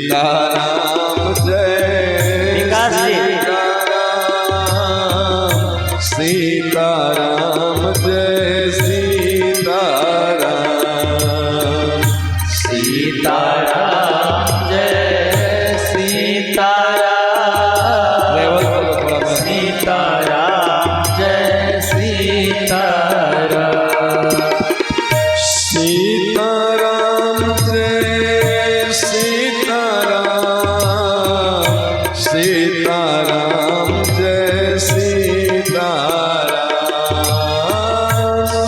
सीताराम जय सीताराम जय सीताराम सीताराम जय सीताराम सीताराम जय सीताराम सीताराम जय सीताराम सीताराम जय सीताराम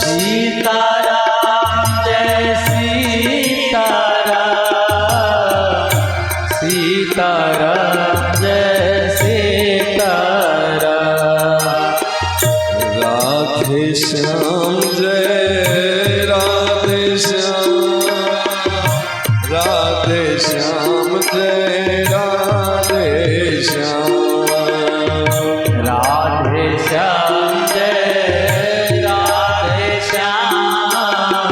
सीताराम जय सीताराम सीताराम जय सीताराम राधे श्याम जय राधे श्याम राधे श्याम जय राधे श्याम राधे श्याम जय राधे श्याम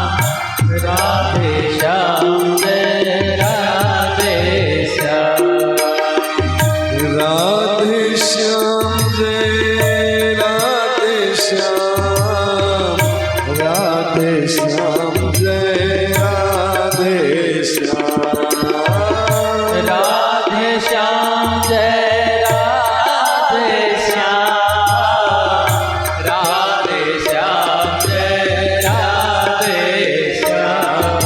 राधे श्याम जय राधे श्याम राधे श्याम जय राधे श्याम राधे श्याम जय राधे श्याम राधे श्याम जय राधे श्याम राधे श्याम जय राधे श्याम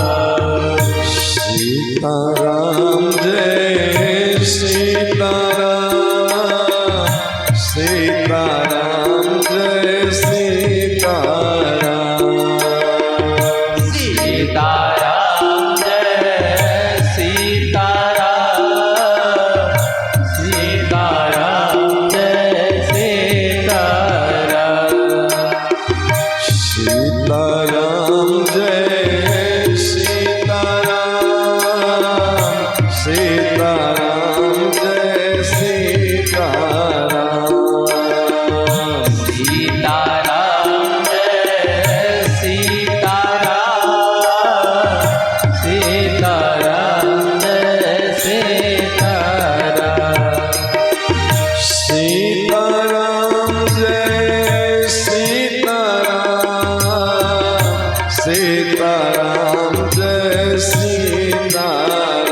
सीताराम जय सीताराम सीताराम जय सीताराम सीताराम जय सीताराम सीताराम जय सीताराम सीताराम जय सीताराम सीताराम जय सीताराम सीताराम जय सीताराम सीताराम जय सीताराम सीताराम जय सीताराम सीताराम जय सीताराम सीताराम जय सीताराम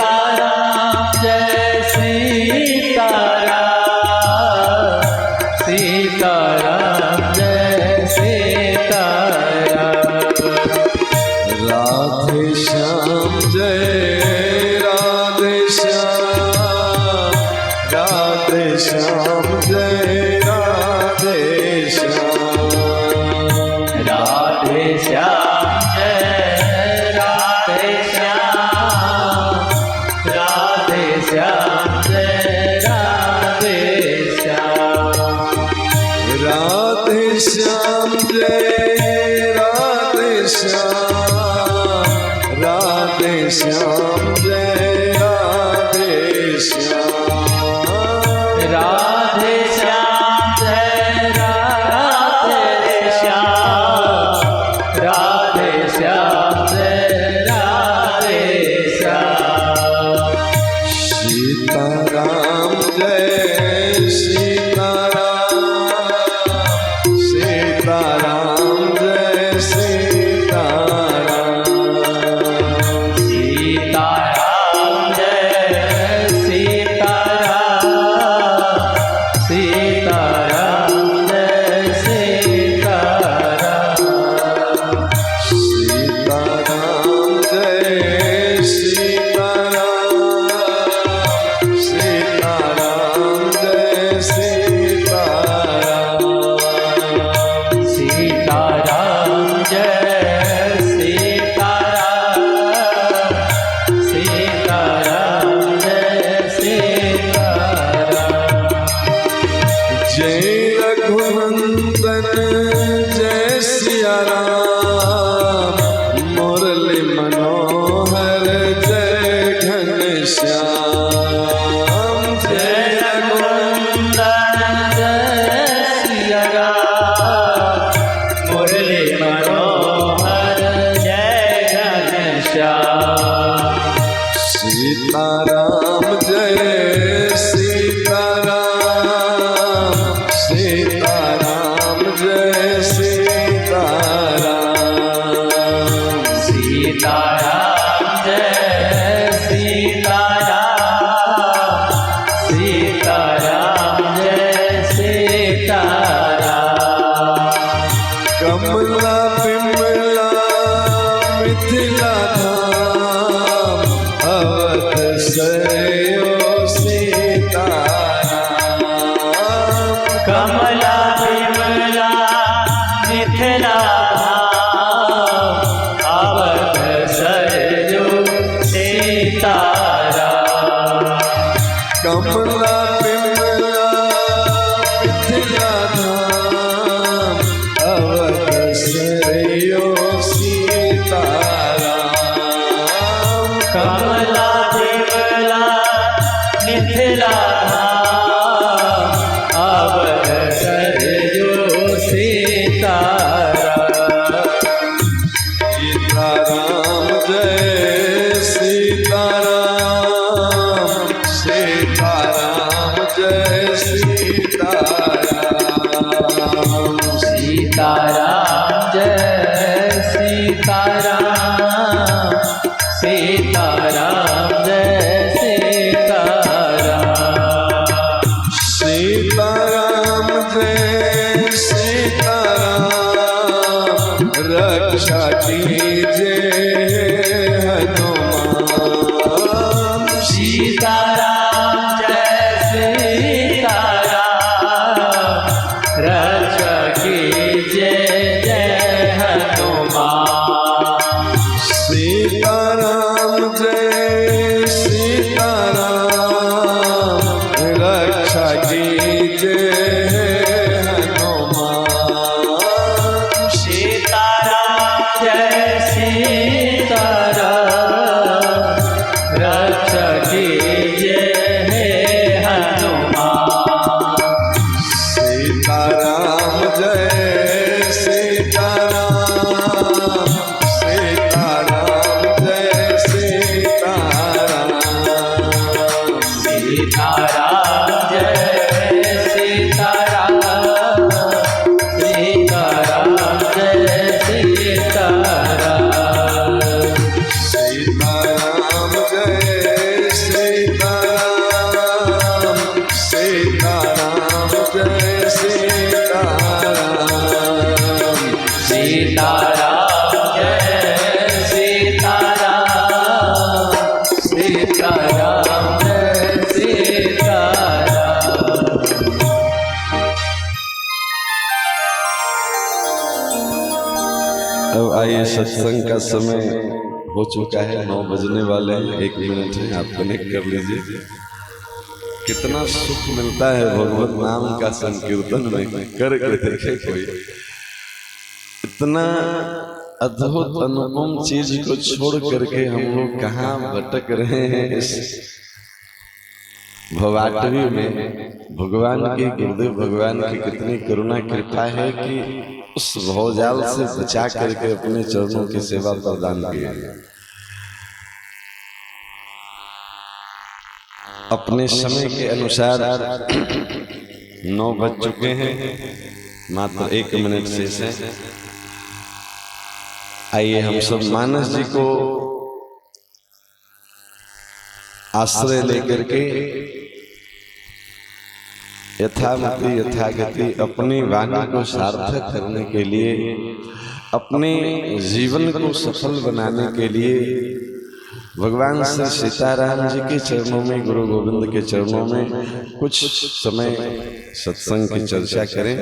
सीताराम जय सीताराम राधे श्याम जय राधे श्याम राधे श्याम जय राधे श्याम राधे श्याम जय राधे श्याम राधे श्याम जय राधे श्याम राधे श्याम जय राधे श्याम राधे श्याम जय राधे श्याम राधे श्याम जय राधे श्याम राधे श्याम जय राधे श्याम सीताराम जय सीताराम सीताराम जय सीताराम सीताराम जय सीताराम सीताराम जय सीताराम सीताराम जय सीताराम सीताराम जय सीताराम सीताराम जय सीताराम सीताराम जय सीताराम जय रघुनंदन जय सिया राम मुरली मनोहर सीताराम जय सीताराम सीताराम जय सीताराम सीताराम जय सीताराम सीताराम जय सीताराम कमला बिमला मिथिला धाम अवध सयो सीताराम कमला विमला मिथिला अवध सरजू सीताराम कमला बिमला मिथिला धाम अवध सयो सीताराम कमला विमला मिथिला अवध सरजू सीताराम सीताराम जय सीताराम सीताराम जय सीताराम सीताराम जय सीताराम सीताराम जय सीताराम सीताराम जय सीताराम रक्षा कीजिए हनुमान सीताराम जय सीताराम रक्षा कीजिए जय हनुमान सीताराम जय सीताराम रक्षा कीजिए हनुमान सीताराम जय सीताराम रक्षा कीजिए हे हनुमान सीताराम जय सीताराम सीताराम जय सीताराम सीताराम जय सीताराम सीताराम जय सीताराम सीताराम जय सीताराम सीताराम जय सीताराम सीताराम जय सीताराम सीताराम जय सीताराम अब आइए सत्संग का समय हो चुका है 9 बजने वाले हैं 1 मिनट है आप कनेक्ट कर लीजिए कितना सुख मिलता है भगवत नाम का संकीर्तन में करके देखे कोई इतना अद्भुत अनुपम चीज को छोड़ करके हम लोग कहाँ भटक रहे हैं इस भवाटवी में भगवान की गुरुदेव भगवान की कितनी करुणा कृपा है कि उस भवजाल से बचा करके अपने चरणों की सेवा प्रदान की अपने समय के अनुसार 9 बज चुके हैं मात्र 1 मिनट शेष है आइए हम सब मानस जी को आश्रय लेकर के यथामति यथागति अपनी वाणी को सार्थक करने के लिए अपने जीवन को सफल बनाने के लिए भगवान श्री सीताराम जी के चरणों में गुरु गोविंद के चरणों में कुछ समय सत्संग की चर्चा करें।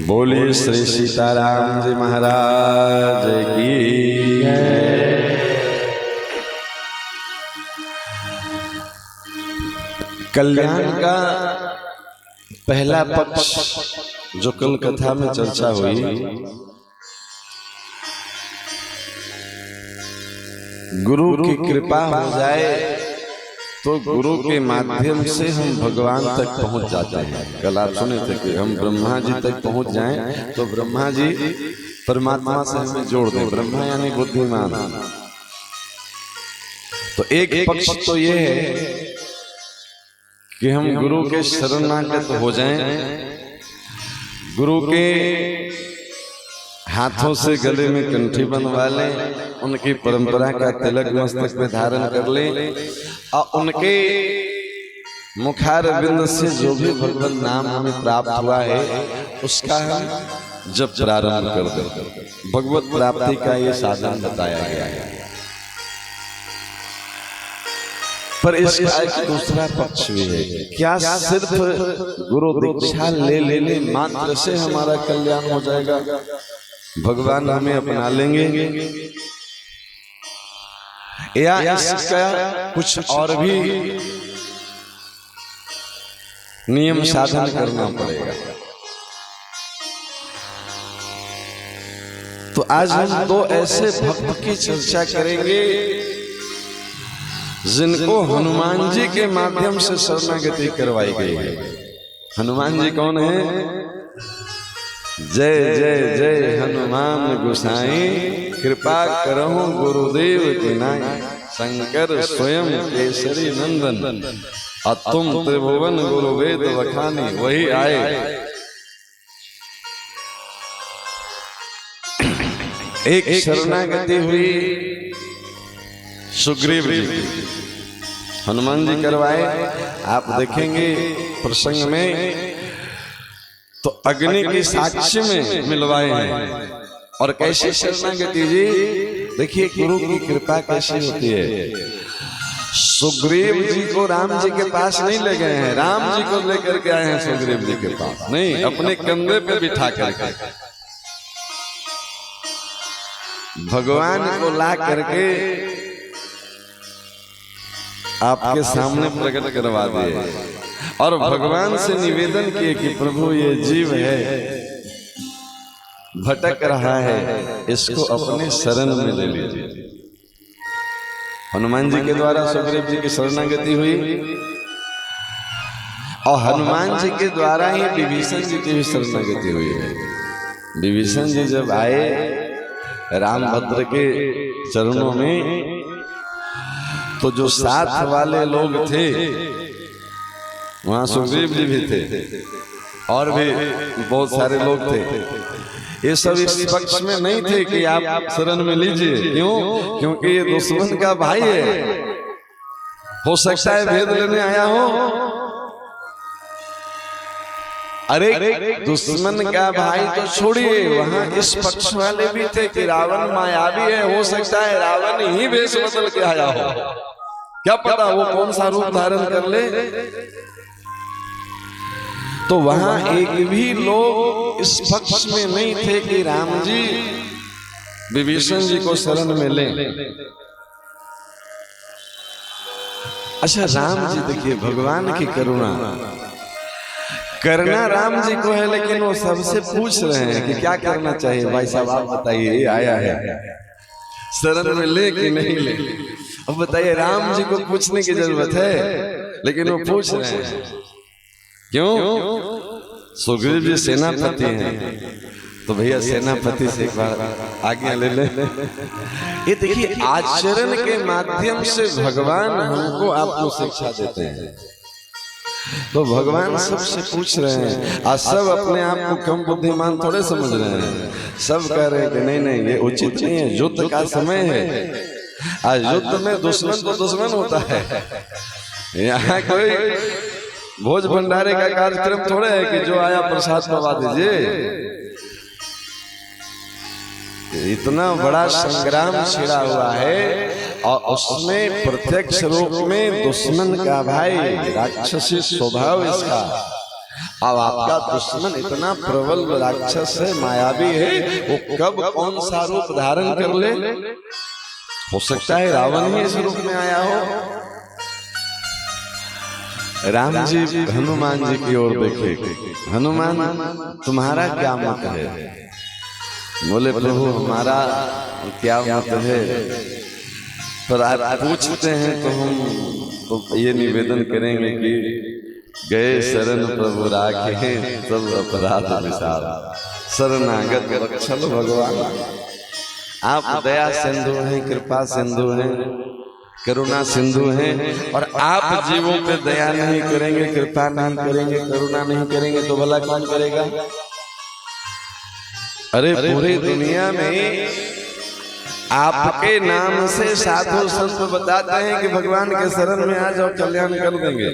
बोलिए श्री सीताराम जी महाराज की कल्याण का पहला पक्ष जो कल कथा में चर्चा हुई गुरु की कृपा हो जाए तो गुरु के माध्यम से हम भगवान तक पहुंच जाते हैं। कल आप सुने थे कि हम ब्रह्मा जी तक पहुंच जाएं तो ब्रह्मा जी परमात्मा से हमें जोड़ दें। ब्रह्मा यानी बुद्धिमान तो एक पक्ष तो ये है कि हम गुरु के शरणागत हो जाएं, गुरु के हाथों से गले में कंठी बनवा लें, उनकी परंपरा का तिलक मस्तक पे धारण कर लें और उनके मुखारविंद से जो भी भगवत नाम हमें प्राप्त हुआ है उसका हम जब प्रारंभ कर दें। भगवत प्राप्ति का ये साधन बताया गया है। पर इसका एक दूसरा पक्ष भी है। क्या सिर्फ गुरु दीक्षा ले लेने मात्र से हमारा कल्याण हो जाएगा, भगवान हमें अपना लेंगे, या इसका कुछ और भी नियम साधन करना पड़ेगा? तो आज हम दो ऐसे भक्त की चर्चा करेंगे जिनको हनुमान जी के माध्यम से शरणागति करवाई गई है। हनुमान जी कौन है? जय जय जय हनुमान गोसाई, कृपा करहु गुरुदेव की नाई, शंकर स्वयं केसरी नंदन, तुम त्रिभुवन गुरु वेद वखानी। वही आए। एक शरणागति हुई सुग्रीव जी, हनुमान जी करवाए। आप देखेंगे प्रसंग में तो अग्नि की साक्ष्य में मिलवाए हैं। और कैसी शरणागति जी, देखिए गुरु की कृपा कैसी होती है। सुग्रीव जी को राम जी के पास नहीं ले गए हैं, राम जी को लेकर के आए हैं सुग्रीव जी के पास, नहीं अपने कंधे पे बिठा करके भगवान को ला करके आपके सामने प्रकट करवा दिए और भगवान से निवेदन किए कि प्रभु ये जीव है, भटक रहा है, इसको अपने शरण में ले लीजिए। हनुमान जी के द्वारा सुग्रीव जी की शरणागति हुई और हनुमान जी के द्वारा ही विभीषण जी की भी शरणागति हुई है। विभीषण जी जब आए रामभद्र के चरणों में तो जो साथ वाले लोग थे वहां सुग्रीव जी भी थे और भी बहुत सारे लोग थे। ये सब इस पक्ष में नहीं थे कि आप शरण में लीजिए। क्यों? क्योंकि ये दुश्मन का भाई है, हो सकता है भेद लेने आया हो। अरे दुश्मन का भाई तो छोड़िए, वहां इस पक्ष वाले भी थे कि रावण मायावी है, हो सकता है रावण ही वेश बदल के आया हो, क्या पता वो कौन सा रूप धारण कर ले। तो वहां एक भी लोग इस पक्ष में नहीं थे कि राम जी विभीषण जी को शरण में लें। अच्छा, राम जी देखिए भगवान की करुणा करना राम जी को है, लेकिन वो सबसे पूछ रहे हैं कि क्या करना चाहिए भाई साहब, आप बताइए, आया है शरण में ले कि नहीं ले। अब बताइए, राम जी को पूछने की जरूरत है, लेकिन वो पूछ रहे हैं। क्यों? सुग्रीव जी सेनापति हैं, तो भैया सेनापति से एक बार आज्ञा ले ले। ये देखिए आचरण के माध्यम से भगवान हमको आपको शिक्षा देते हैं। तो भगवान सबसे पूछ रहे हैं, आज सब अपने आप को कम बुद्धिमान थोड़े समझ रहे हैं। सब कह रहे हैं कि नहीं नहीं ये उचित नहीं है, युद्ध का समय है। आज युद्ध में दुश्मन तो दुश्मन होता है, यहाँ कोई भोज भंडारे का कार्यक्रम थोड़े है कि जो आया प्रसाद पवा दीजिए। इतना बड़ा संग्राम छिड़ा हुआ है और उसमें प्रत्यक्ष रूप में दुश्मन का भाई, राक्षसी स्वभाव इसका। अब आपका दुश्मन इतना प्रबल राक्षस है, मायावी है, वो कब कौन सा रूप धारण कर ले। हो सकता है रावण ही इस रूप में आया हो। राम जी हनुमान जी की ओर देखे, हनुमान तुम्हारा क्या मत है? बोले प्रभु हमारा क्या मत है, पर आप पूछते हैं तो हम तो ये निवेदन करेंगे कि गए शरण प्रभु राखे सब अपराध विसार, शरणागत रक्षल भगवान। आप दया सिंधु हैं, कृपा सिंधु हैं, करुणा सिंधु हैं, और आप जीवों पे दया नहीं करेंगे, कृपा नहीं करेंगे, करुणा नहीं करेंगे तो भला कौन करेगा? अरे पूरी दुनिया में आपके नाम से साधु संत बताते हैं कि भगवान के शरण में आ जाओ, कल्याण कर देंगे।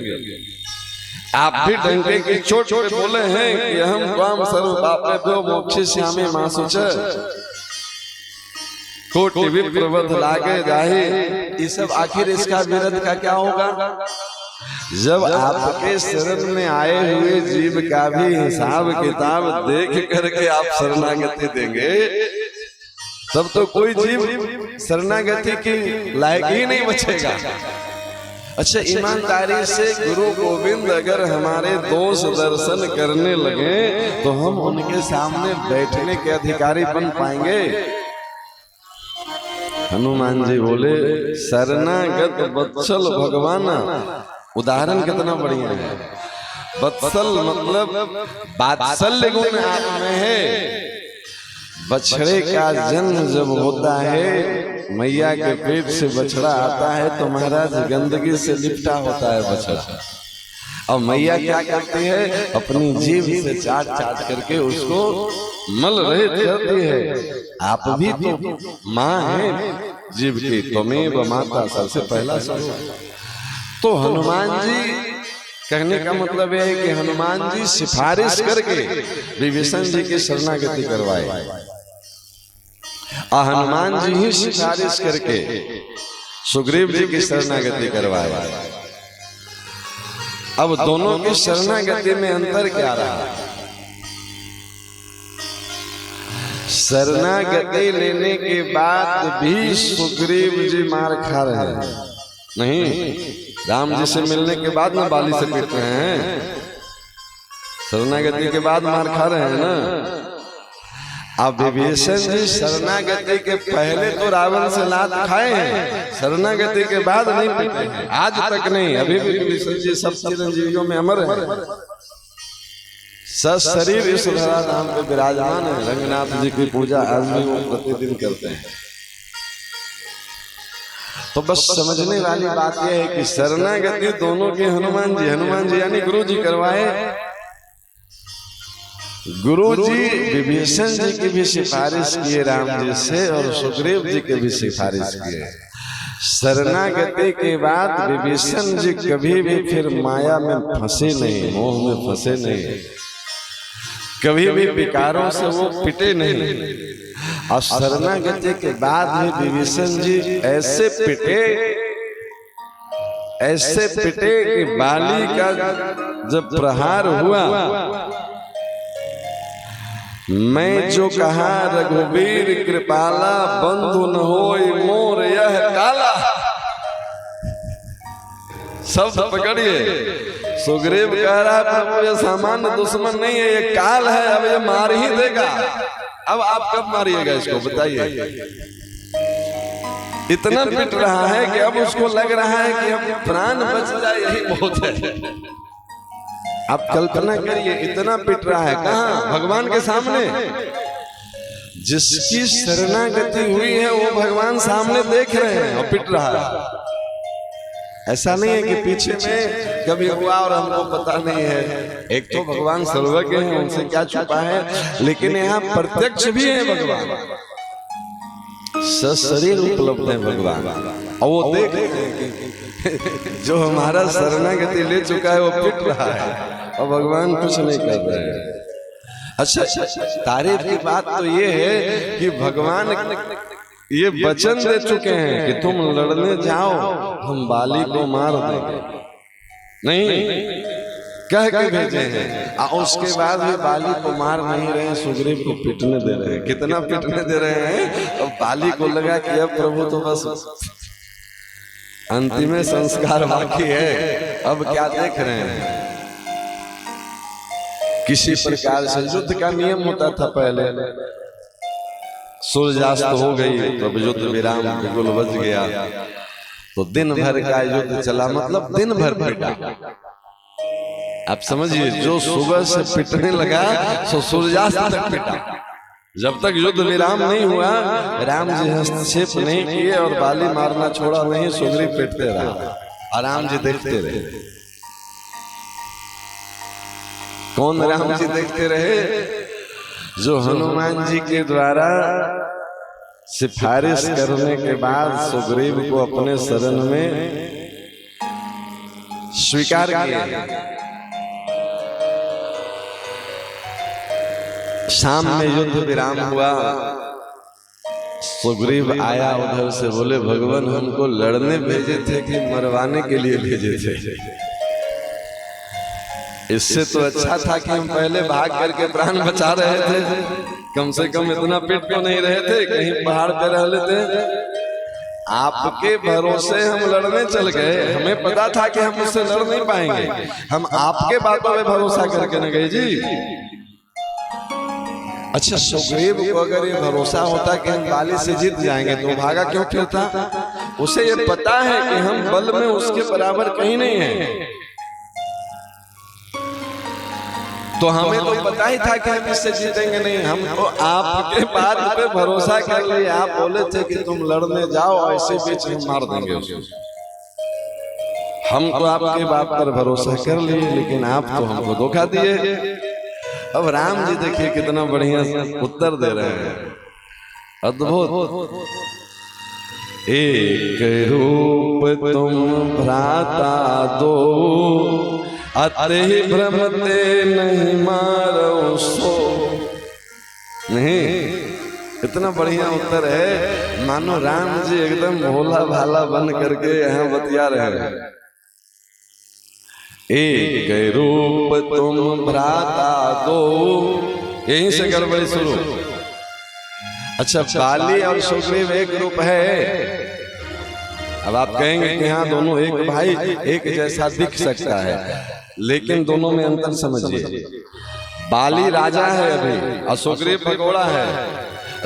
आप भी डंके की चोट पे बोले हैं कि हम त्वाम सर्व पापेभ्यो मोक्षयिष्यामि मा शुचः, कोटि विप्रवध लागे जाहि। ये सब आखिर इसका विरध का क्या होगा? जब आपके शरण में आए हुए जीव का भी हिसाब किताब देख करके आप शरणागति देंगे, तब तो कोई जीव शरणागति की लायक ही नहीं बचेगा। अच्छा, ईमानदारी से गुरु गोविंद अगर हमारे दोष दर्शन करने लगे तो हम उनके सामने बैठने के अधिकारी बन पाएंगे? हनुमान जी बोले शरणागत वत्सल भगवान। उदाहरण कितना बढ़िया है। वत्सल मतलब वात्सल्य गुण आप में है। बछड़े का जन्म जब होता है, मैया के पेट से बछड़ा आता है तो महाराज गंदगी से लिपटा होता है बछड़ा। और मैया क्या करती है? अपनी जीभ से चाट चाट करके उसको मल रहित करती है। आप भी तो माँ हैं जीभ की, त्वमेव माता, सबसे पहला शब्द। तो हनुमान जी कहने का मतलब यह है कि हनुमान जी सिफारिश करके विभीषण जी की शरणागति करवाए, और हनुमान जी ही सिफारिश करके सुग्रीव जी की शरणागति करवाए। अब दोनों की शरणागति में अंतर क्या रहा? शरणागति लेने के बाद भी सुग्रीव जी मार खा रहे हैं। नहीं, राम जी से मिलने के बाद ना बाली से पीट रहे हैं, शरणागति के बाद मार खा रहे हैं ना। अब विभीषण जी शरणागति के पहले तो रावण से लात खाए हैं, शरणागति के बाद नहीं पीटे हैं, आज तक नहीं। अभी भी विभीषण जी सब चिरंजीवियों में अमर है। सशरीर इस धरा धाम पे विराजमान है। रंगनाथ जी की पूजा आज भी वो प्रतिदिन करते हैं। तो बस समझने वाली बात यह है कि शरणागति दोनों के हनुमान जी यानी गुरु जी करवाए। गुरु जी विभीषण जी की भी सिफारिश किए राम जी से, और सुग्रीव जी की भी सिफारिश किए। शरणागति के बाद विभीषण जी कभी भी फिर माया में फंसे नहीं, मोह में फंसे नहीं, कभी भी विकारों से वो पिटे नहीं। और शरणागति के बाद भी विभीषण जी ऐसे पिटे कि बाली का जब प्रहार हुआ, मैं जो कहा रघुवीर कृपाला, बंधु न होय मोर यह काला। शब्द पकड़िए। सुग्रीव कह रहा है प्रभु ये सामान्य दुश्मन नहीं है, ये काल है, अब ये मार ही देगा। अब आप कब मारिएगा इसको बताइए? इतना पिट रहा है कि अब उसको लग रहा है कि अब प्राण बच जाए यही बहुत है। आप कल्पना करिए, इतना पिट रहा है। कहाँ? भगवान के सामने। जिसकी शरणागति हुई है वो भगवान सामने देख रहे हैं और पिट रहा है। ऐसा नहीं है कि पीछे में कभी हुआ और हमको पता नहीं है। एक तो भगवान सर्वज्ञ हैं, उनसे क्या छुपा है, लेकिन यहाँ प्रत्यक्ष भी है भगवान, सशरीर उपलब्ध है भगवान। और वो देख रहे हैं कि जो हमारा शरणागति ले चुका है वो पिट रहा है और भगवान कुछ नहीं कर रहे हैं। अच्छा, तारीफ की बात तो ये है कि भगवान ये वचन दे चुके हैं कि तुम लड़ने जाओ, हम बाली को मार देंगे, नहीं कह के भेजे हैं। और उसके बाद भी बाली को मार नहीं रहे हैं, सुग्रीव को पिटने दे रहे हैं। कितना पिटने दे रहे हैं? और बाली को लगा कि अब प्रभु तो बस अंतिम संस्कार बाकी है, अब क्या देख रहे हैं। किसी प्रकार से युद्ध का नियम होता था पहले, सूर्यास्त हो गई तो युद्ध विराम बिल्कुल बच गया, तो दिन भर का युद्ध चला, मतलब दिन भर पिटा। आप समझिए, जो सुबह से पिटने लगा सो सूर्यास्त तक पिटा। जब तक युद्ध विराम नहीं हुआ, राम जी हस्तक्षेप नहीं किए और बाली मारना छोड़ा नहीं, सुग्रीव पिटते रहा और राम जी देखते रहे। कौन राम जी देखते रहे? जो हनुमान जी के द्वारा सिफारिश करने के बाद सुग्रीव को अपने शरण में स्वीकार किया। शाम में युद्ध विराम हुआ, सुग्रीव आया उधर से, बोले भगवान हमको लड़ने भेजे थे कि मरवाने के लिए भेजे थे? इससे तो अच्छा था कि हम पहले भाग करके प्राण बचा रहे थे, कम से कम इतना पिट तो नहीं रहे थे, कहीं पहाड़ पे रह लेते। आपके भरोसे हम लड़ने चल गए, हमें पता था कि हम उससे लड़ नहीं पाएंगे, हम आपके बातों पे भरोसा करके न गए जी। अच्छा, सुग्रीव को अगर ये भरोसा होता कि हम बाली से जीत जाएंगे तो भागा क्यों फिरता? उसे ये पता है कि हम बल में उसके बराबर कहीं नहीं है, तो हमें तो पता ही था कि हम इससे जीतेंगे नहीं। हम तो आपके बात पे भरोसा कर लिए, आप बोले थे कि तुम लड़ने जाओ, ऐसे बीच हम मार देंगे उसको। हम तो आपके बात पर भरोसा कर लिए, लेकिन आप तो हमको धोखा दिए। अब राम जी देखिए कितना बढ़िया उत्तर दे रहे हैं, अद्भुत। एक रूप तुम भ्राता दो, अते भ्रमते नहीं मारो सो। नहीं, इतना बढ़िया उत्तर है, मानो राम जी एकदम भोला भाला बन करके यहाँ बतिया रहे हैं। एक रूप तुम भ्राता दो, यहीं से गड़बड़ी शुरू। अच्छा, बाली और सुग्रीव एक रूप है। अब आप कहेंगे कि हाँ दोनों एक भाई एक जैसा दिख सकता है, लेकिन दोनों में अंतर समझिए। बाली राजा है अभी और सुग्रीव भगोड़ा है।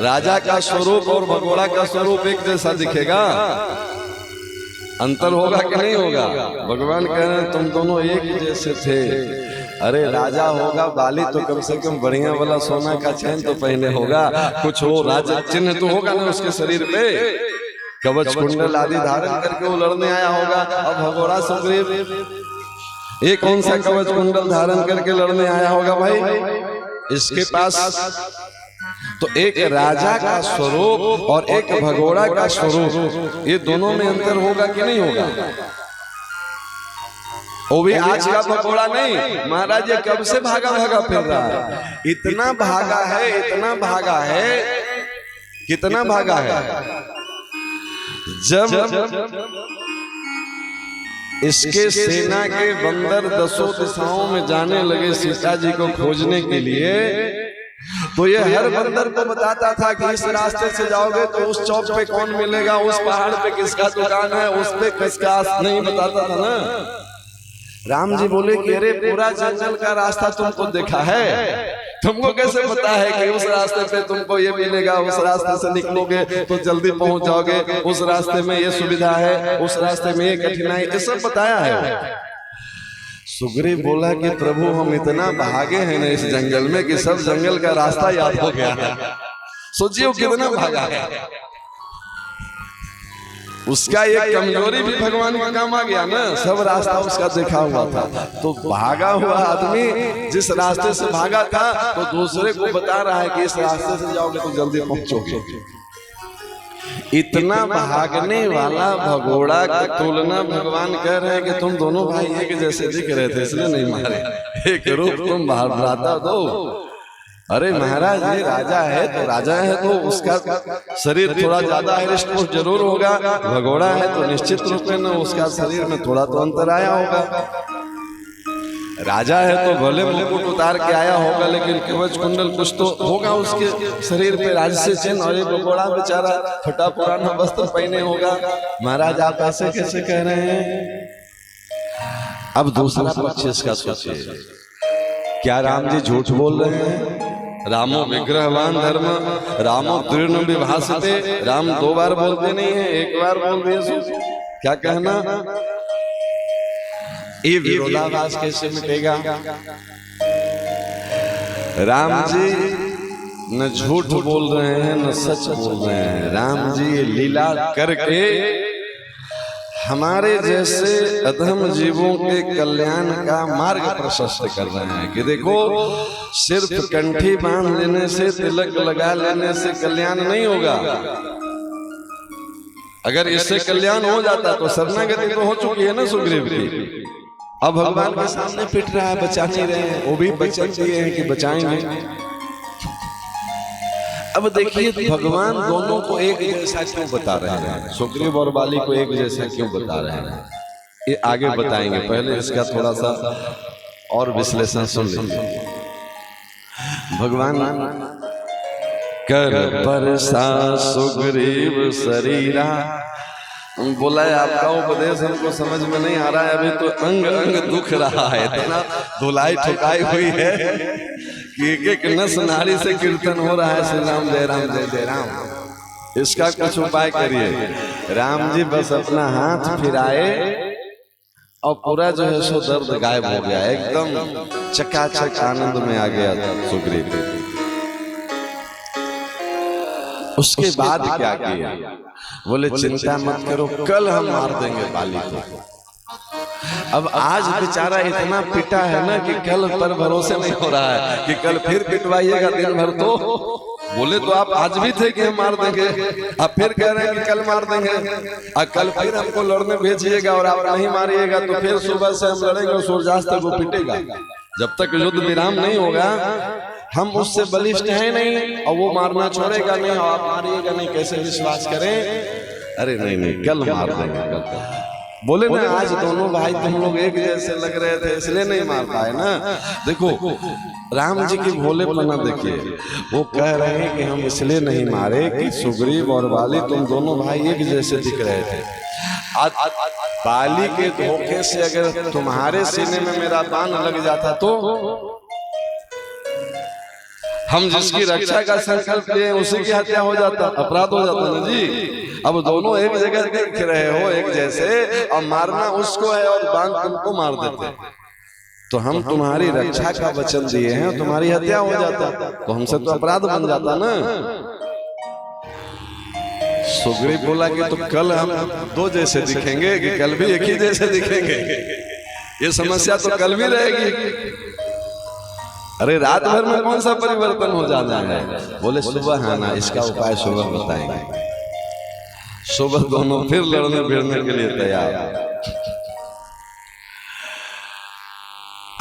राजा का स्वरूप और भगोड़ा का स्वरूप एक जैसा दिखेगा? अंतर होगा कि नहीं होगा? भगवान कह रहे हैं तुम दोनों एक जैसे थे। अरे राजा होगा बाली तो कम से कम बढ़िया वाला सोना का चैन तो पहने होगा, कुछ हो राजा चिन्ह तो होगा ना उसके शरीर पे, कवच कुंडल आदि धारण करके वो लड़ने आया होगा। और भगोड़ा सुग्रीव ये कौन सा कवच कुंडल धारण करके लड़ने आया होगा भाई? इसके पास तो एक राजा का स्वरूप और एक भगोड़ा का स्वरूप, ये दोनों में अंतर होगा कि नहीं होगा? वो भी आज का भगोड़ा नहीं, महाराज ये कब से भागा भागा फिर रहा है, इतना भागा है, इतना भागा है, कितना भागा है। जब इसके सेना के बंदर दसों दिशाओं में जाने लगे सीता जी को खोजने के लिए, तो ये हर बंदर को बताता था कि इस रास्ते से जाओगे तो उस चौक पे कौन मिलेगा, उस पहाड़ पे किसका दुकान है, उस पे किसका, नहीं बताता था ना। राम जी बोले कि अरे पूरा जंगल का रास्ता तुमको देखा है, तुमको कैसे पता है कि उस रास्ते पे तुमको ये मिलेगा, उस रास्ते से निकलोगे तो जल्दी पहुंच जाओगे, उस रास्ते में ये सुविधा है, उस रास्ते में ये कठिनाई, ये सब बताया है। सुग्रीव बोला कि प्रभु हम इतना भागे हैं ना इस जंगल में कि सब जंगल का रास्ता याद हो गया है। सोचिए कितना भागा है, उसका एक कमजोरी भी भगवान का काम आ गया ना, सब रास्ता उसका देखा हुआ था। तो भागा हुआ आदमी जिस रास्ते से भागा था तो दूसरे को बता रहा है कि इस रास्ते से जाओगे तो जल्दी पहुंचोगे। इतना भागने वाला भगोड़ा की तुलना भगवान कह रहे हैं कि तुम दोनों भाई एक जैसे दिख रहे थे इसलिए नहीं मारे, एक रूप तुम भ्राता दो। अरे महाराज ये राजा है तो राजा है तो उसका शरीर थोड़ा ज्यादा हृष्ट पुष्ट जरूर होगा, भगोड़ा है तो निश्चित रूप में उसका शरीर में थोड़ा तो अंतर आया होगा। राजा है तो भले मुकुट उतार के आया होगा, लेकिन कवच कुंडल कुछ तो होगा उसके शरीर पे, राजसी चिन्ह। और ये भगोड़ा बेचारा फटा पुराना वस्त्र पहने होगा। महाराज आप ऐसे कैसे कह रहे हैं? अब दूसरा पक्ष इसका सोचिए, क्या राम जी झूठ बोल रहे हैं? रामो विग्रहवान धर्म रामो तीर्ण विभासते, राम दो बार बोलते नहीं है, एक बार बोल दिए। क्या कहना? ये विरोधाभास कैसे मिटेगा? राम जी न झूठ बोल रहे हैं न सच बोल रहे हैं। राम जी ये लीला करके हमारे जैसे अधम जीवों के कल्याण का मार्ग प्रशस्त कर रहे हैं कि देखो सिर्फ कंठी बांध लेने से, तिलक लगा लेने से कल्याण नहीं होगा। अगर इससे कल्याण हो जाता तो शरणागति तो हो चुकी है ना सुग्रीव की। अब भगवान के सामने पिट रहा है, बचा नहीं रहे हैं। वो भी वचन दिए हैं कि बचाएंगे। अब देखिए भगवान दोनों को एक जैसा क्यों बता रहे हैं, सुग्रीव और बाली को एक जैसा क्यों बता रहे हैं, ये आगे बताएंगे। पहले इसका थोड़ा सा और विश्लेषण सुन लीजिए। भगवान कर परसा सुग्रीव शरीरा, बोला है आपका उपदेश हमको समझ में नहीं आ रहा है, अभी तो अंग अंग दुख रहा है, इतना धुलाई ठुकाई हुई है कि एक एक नस नारी से कीर्तन हो रहा है, श्री राम जय राम जय जय राम। इसका कुछ उपाय करिए। राम जी बस अपना हाथ फिराए और पूरा जो है सो दर्द गायब हो गया, एकदम चकाचक आनंद में आ गया सुग्रीव। उसके बाद क्या किया, बोले चिंता मत करो, कल हम मार देंगे बाली को। अब आज बेचारा इतना पिटा है ना कि कल पर भरोसे नहीं हो रहा है कि कल फिर पिटवाइएगा दिन भर। तो बोले तो आप आज भी थे कि हम मार देंगे, आप फिर कह रहे हैं कि कल मार देंगे, और कल फिर हमको लड़ने भेजिएगा और आप नहीं मारिएगा तो फिर सुबह से हम लड़ेंगे और सूर्यास्त तक वो पिटेगा। जब तक युद्ध विराम नहीं होगा हम उससे बलिष्ठ हैं नहीं, और वो मारना छोड़ेगा नहीं और आप मारिएगा नहीं, कैसे विश्वास करें। अरे नहीं नहीं कल मार देंगे कल। बोले ना आज दोनों भाई तुम लोग एक जैसे लग रहे थे इसलिए नहीं मार पाए ना। देखो राम जी की भोलेपना देखिए, वो कह रहे हैं कि हम इसलिए नहीं मारे कि सुग्रीव और बाली तुम दोनों भाई एक जैसे दिख रहे थे। बाली के धोखे से अगर तुम्हारे सीने में मेरा बाण लग जाता तो हम जिसकी रक्षा का संकल्प लिए उसी की हत्या हो जाता, अपराध हो जाता ना जी। अब दोनों एक जगह दिख रहे हो एक जैसे, और मारना उसको है और बाण तुमको मार देते, तो हम तुम्हारी रक्षा का वचन दिए हैं, तुम्हारी हत्या हो जाता तो हमसे तो अपराध बन जाता ना। सुग्रीव बोला कि तो कल हम दो जैसे दिखेंगे कि कल भी एक ही जैसे दिखेंगे, ये समस्या तो कल भी रहेगी। अरे रात भर में कौन सा परिवर्तन हो जाना है। बोले सुबह आना, इसका उपाय सुबह बताएंगे। सुबह दोनों फिर लड़ने भिड़ने के लिए तैयार।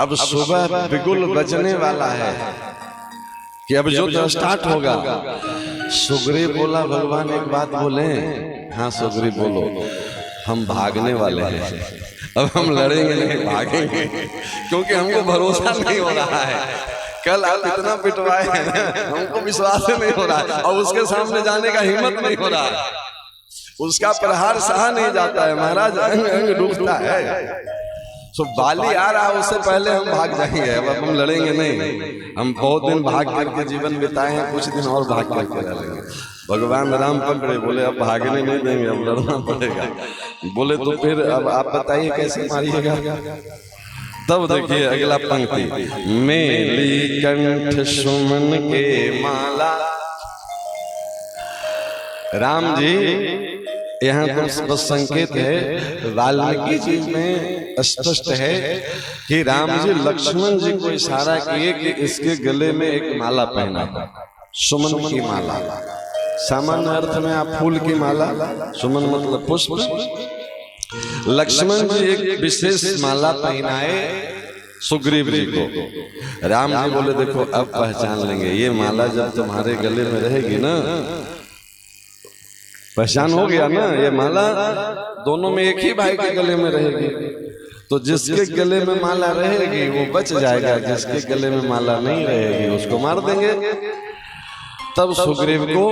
अब सुबह बिगुल बजने वाला है कि अब युद्ध स्टार्ट होगा। सुग्रीव बोला भगवान एक बात बोले। हाँ सुग्रीव बोलो। हम भागने वाले हैं, अब हम लड़ेंगे नहीं भागेंगे, क्योंकि हमको भरोसा नहीं हो रहा है। कल आप इतना पिटवाए हैं ना, हमको विश्वास नहीं हो रहा है, और उसके सामने जाने का हिम्मत नहीं हो रहा है। उसका प्रहार सहा नहीं जाता है महाराज, अंग अंग डूबता है। तो बाली आ रहा है, उससे पहले हम भाग जाएंगे। अब हम लड़ेंगे नहीं, हम बहुत दिन भाग करके जीवन बिताए हैं, कुछ दिन और भाग करके रहेंगे। भगवान राम पकड़े, बोले अब भागने नहीं देंगे, अब लड़ना पड़ेगा। बोले तो फिर अब आप बताइए कैसे मारिएगा। तब देखिए अगला पंक्ति, मेली कंठ सुमन के माला। राम जी यहाँ तो बस संकेत है, वाल्मीकि जी में स्पष्ट है कि राम जी लक्ष्मण जी को इशारा किए कि इसके गले में एक माला पहना, सुमन की माला। सामान्य अर्थ में आप फूल की माला, सुमन मतलब पुष्प। लक्ष्मण जी एक विशेष माला पहनाए सुग्रीव जी को। राम जी बोले देखो अब पहचान लेंगे, ये माला जब तुम्हारे गले में रहेगी ना, पहचान हो गया ना, ये माला दोनों में एक ही भाई के गले में रहेगी, तो जिसके गले में माला रहेगी वो बच जाएगा, जिसके गले में माला नहीं रहेगी उसको मार देंगे। तब सुग्रीव को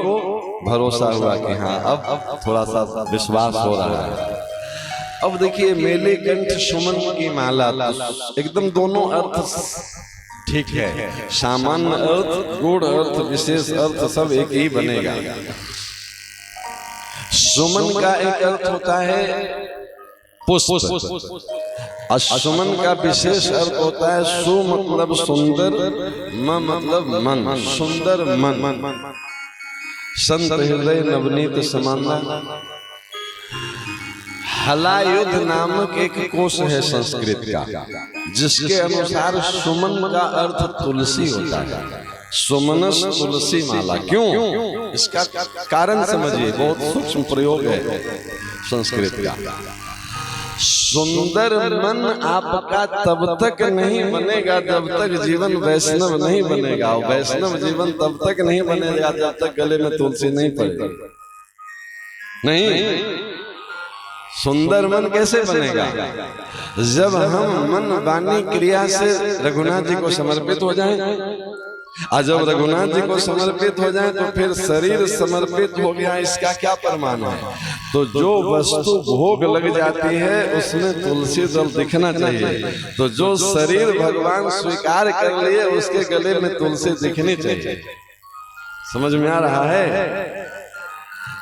भरोसा हुआ कि हाँ अब थोड़ा सा विश्वास हो रहा है। अब देखिए मेले कंठ सुमन की माला, एकदम दोनों अर्थ ठीक है, सामान्य अर्थ, गूढ़ अर्थ, विशेष अर्थ सब एक ही बनेगा। सुमन का एक अर्थ होता है पुष्प। सुमन का विशेष अर्थ होता है सु मतलब सुंदर, म मतलब मन, सुंदर मन। संत हृदय नवनीत समाना। हलायुध नामक एक कोश है संस्कृत का, जिसके अनुसार सुमन का अर्थ तुलसी होता है। सुमनस तुलसी माला। क्यों? इसका कारण समझिए, बहुत सूक्ष्म प्रयोग है संस्कृत का। सुंदर मन आपका तब तक नहीं बनेगा जब तक जीवन वैष्णव नहीं बनेगा। और वैष्णव जीवन तब तक नहीं बनेगा जब तक गले में तुलसी नहीं पड़ेगी। नहीं, सुंदर मन कैसे बनेगा? जब हम मन वाणी क्रिया से रघुनाथ जी को समर्पित हो जाएं। और जब रघुनाथ जी को समर्पित हो जाए तो फिर शरीर समर्पित हो गया, इसका क्या प्रमाण है? तो जो वस्तु भोग लग जाती है उसमें तुलसी जल दिखना चाहिए। तो जो शरीर भगवान स्वीकार कर लिए उसके गले में तुलसी दिखनी चाहिए। समझ में आ रहा है?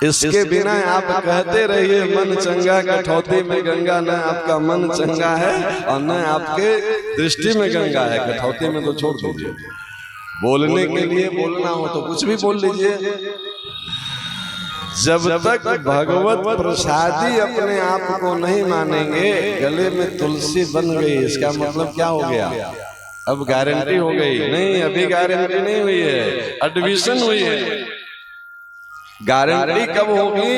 इसके बिना आप कहते रहिए मन चंगा कठौती में गंगा, न आपका मन चंगा है और न आपके दृष्टि में गंगा है। कठौती में तो छोड़ दीजिए, बोलने के लिए बोलना हो तो कुछ भी बोल लीजिए। जब तक भगवत प्रसादी अपने आप को नहीं मानेंगे, गले में तुलसी बन गई, इसका मतलब क्या हो गया? अब गारंटी हो गई? नहीं, अभी गारंटी नहीं हुई है, एडमिशन हुई है। गारंटी कब होगी?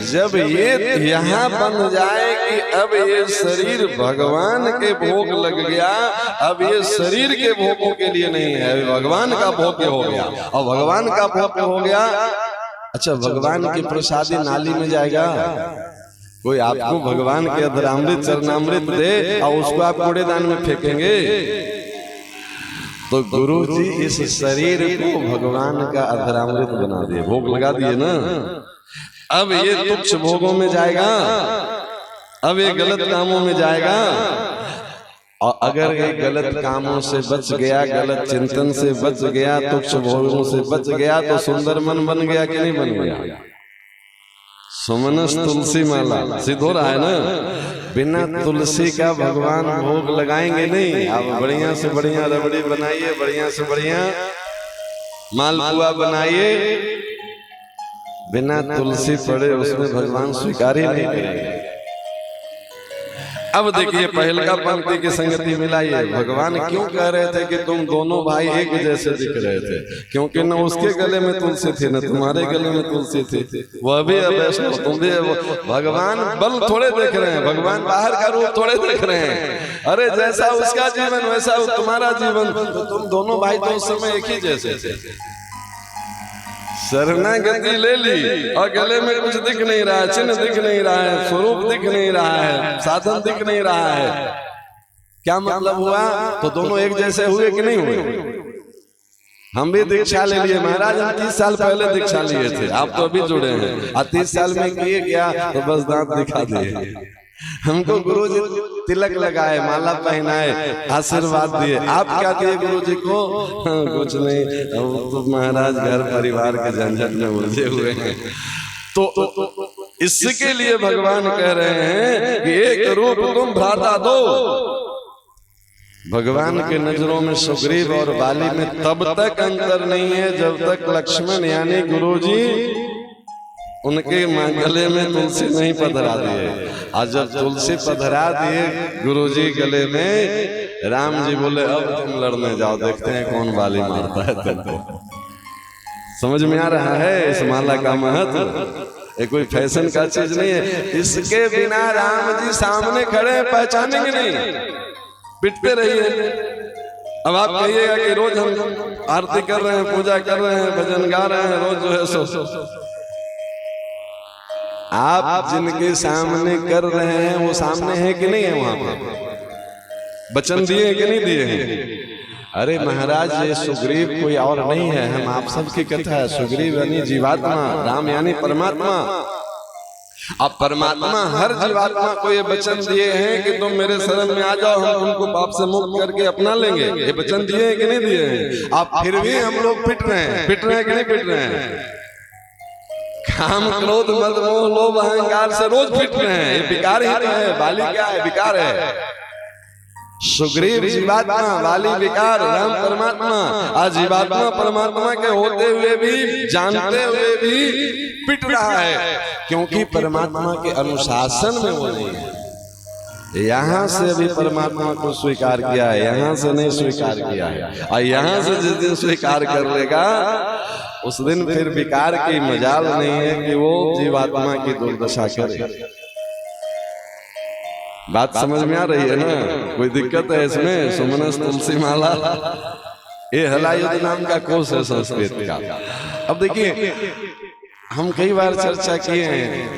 जब ये यहाँ बन जाए कि अब ये शरीर भगवान के भोग लग गया, अब ये शरीर के भोगों के लिए नहीं है, भगवान का भोग हो गया। और भगवान का भोग हो गया, अच्छा भगवान की प्रसादी नाली में जाएगा? कोई आपको भगवान के अधरामृत चरणामृत दे और उसको आप कूड़ेदान में फेंकेंगे? तो गुरु जी इस शरीर को भगवान का अधरामृत बना दिए, भोग लगा दिए ना। अब ये तुच्छ भोगों में जाएगा, अब ये गलत कामों में जाएगा। और अगर ये गलत कामों से बच गया, गलत चिंतन से बच गया, तुच्छ भोगों से बच गया, तो सुंदर मन बन गया कि नहीं बन गया? सुमनस तुलसी माला सिद्ध हो रहा है ना। बिना तुलसी का भगवान भोग लगाएंगे नहीं। आप बढ़िया से बढ़िया रबड़ी बनाइए, बढ़िया से बढ़िया मालपुआ बनाइए, बिना तुलसी पड़े उसमें भगवान स्वीकार ही नहीं करेंगे। अब देखिए पहले का पंक्ति की संगति मिलाइए। भगवान क्यों कह रहे थे कि तुम दोनों भाई एक जैसे दिख रहे थे? क्योंकि न उसके गले में तुलसी थी न तुम्हारे गले में तुलसी थी। वह भी वैष्णव, तुम भी। भगवान बल थोड़े देख रहे हैं, भगवान बाहर का रूप थोड़े देख रहे हैं। अरे जैसा उसका जीवन वैसा तुम्हारा जीवन, तो तुम दोनों भाई तो उस समय एक ही जैसे थे। शरणागति ले ली और गले में कुछ दिख नहीं रहा है, चिन्ह दिख नहीं रहा है, स्वरूप दिख नहीं रहा है, साधन दिख नहीं रहा है। क्या मतलब हुआ? तो दोनों एक जैसे हुए कि नहीं हुए? हम भी दीक्षा ले लिए महाराज, हम 30 साल पहले दीक्षा लिए थे, आप तो अभी जुड़े हैं। और 30 साल में किए क्या? तो बस दांत दिखा दिए। हमको गुरुजी तिलक लगाए, माला पहनाए, आशीर्वाद दिए। आप क्या दिए गुरुजी को? कुछ नहीं, तो महाराज घर परिवार के झंझट में उलझे हुए हैं। तो इसके लिए भगवान कह रहे हैं कि एक रूप तुम भ्राता दो। भगवान के नजरों में सुग्रीव और बाली में तब तक अंतर नहीं है जब तक लक्ष्मण यानी गुरुजी उनके गले में तुलसी नहीं पधरा दिए। और जब तुलसी पधरा दिए गुरुजी गले में, राम जी बोले अब तुम लड़ने जाओ, देखते हैं कौन बाली मारता है तुमको। समझ में आ रहा है इस माला का महत्व? ये कोई फैशन का चीज नहीं है। इसके बिना राम जी सामने खड़े पहचानेंगे नहीं, पिटते रहिए। अब आप कहिएगा कि रोज हम आरती कर रहे हैं, पूजा कर रहे हैं, भजन गा रहे हैं, रोज जो है सो आप जिनके सामने कर रहे हैं वो सामने है कि नहीं है? वहां पे वचन दिए कि नहीं दिए हैं? अरे महाराज ये सुग्रीव कोई और नहीं है, हम आप सबकी कथा है। सुग्रीव यानी जीवात्मा, राम यानी परमात्मा। अब परमात्मा हर जीवात्मा को ये वचन दिए हैं कि तुम मेरे शरण में आ जाओ, हम तुमको पाप से मुक्त करके अपना लेंगे। ये वचन दिए हैं कि नहीं दिए हैं? अब फिर भी हम लोग पिट रहे हैं कि नहीं पिट रहे हैं? काम क्रोध मद मोह लोभ अहंकार से रोज फिट रहे हैं। ये विकार ही तो है। वाली क्या है? विकार है। सुग्रीव जीवात्मा, वाली विकार, राम परमात्मा। आज जीवात्मा परमात्मा के होते हुए भी, जानते हुए भी पिट रहा है, क्योंकि परमात्मा के अनुशासन में वो नहीं है। यहाँ से अभी परमात्मा को स्वीकार किया है, यहाँ से नहीं स्वीकार किया है। और यहाँ से जिस दिन स्वीकार कर लेगा उस दिन फिर विकार की मजाल नहीं है कि वो जीवात्मा की दुर्दशा करे। बात समझ में आ रही है ना? कोई दिक्कत है इसमें? सुमनस तुलसी माला, ये हलायुद्ध नाम का कोर्स है संस्कृत का। अब देखिए, हम कई बार चर्चा किए हैं,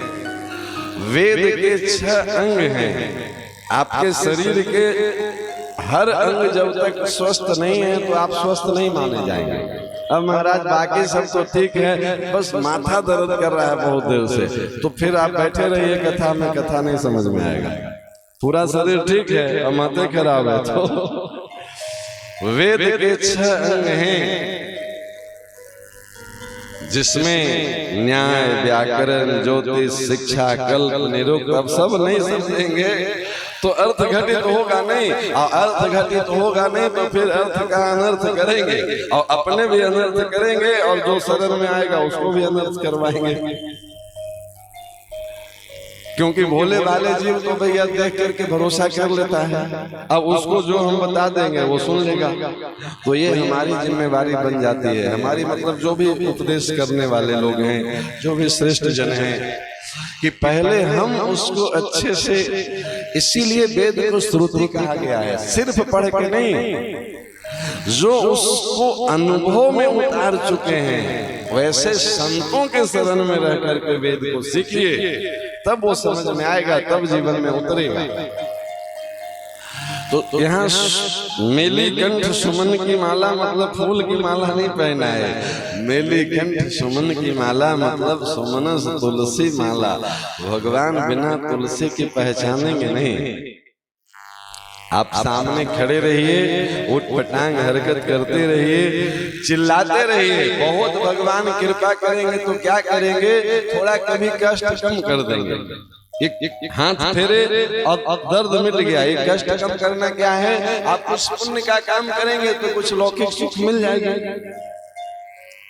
वेद के 6 अंग हैं। आपके शरीर के हर अंग जब तक स्वस्थ नहीं है तो आप स्वस्थ नहीं माने जाएंगे। अब महाराज बाकी सब तो ठीक है, बस माथा दर्द कर रहा है बहुत देर से, तो फिर आप बैठे रहिए कथा में, कथा नहीं समझ में आएगा। पूरा शरीर ठीक है और माथे खराब है। तो वेद के 6 अंग हैं, जिसमें न्याय, व्याकरण, ज्योतिष, शिक्षा, कल्प, निरुक्त। अब सब नहीं समझेंगे तो अर्थ घटित होगा नहीं, और अर्थ घटित होगा नहीं तो फिर अर्थ का अनर्थ करेंगे, और अपने भी अनर्थ करेंगे, और जो शरण में आएगा उसको भी अनर्थ करवाएंगे। क्योंकि भोले वाले जीव तो भैया देख करके भरोसा कर लेता है। अब उसको जो हम बता देंगे वो सुन लेगा। तो ये हमारी जिम्मेवारी बन जाती है। हमारी मतलब जो भी उपदेश करने वाले लोग हैं, जो भी श्रेष्ठ जन हैं, कि पहले हम उसको अच्छे से, इसीलिए वेद को श्रुति कहा गया है, सिर्फ पढ़ के नहीं, जो उसको अनुभव में उतार चुके हैं वैसे संतों के शरण में रह करके वेद को सीखिए, तब वो समझ में आएगा, तब जीवन में उतरेगा। तो यहाँ मेली कंठ सुमन की माला मतलब फूल की माला नहीं पहना है। मेली कंठ सुमन की माला मतलब सुमनस तुलसी माला। भगवान बिना तुलसी की पहचानेंगे नहीं। आप सामने खड़े रहिए, उठ पटांग हरकत करते रहिए, चिल्लाते रहिए। बहुत भगवान कृपा करेंगे तो क्या करेंगे, थोड़ा कभी कष्ट कम कर देंगे। एक हाथ फेरे और दर्द मिट गया। एक कष्ट कम करना क्या है, आप कुछ पुण्य का काम करेंगे तो कुछ लौकिक सुख मिल जाएगा।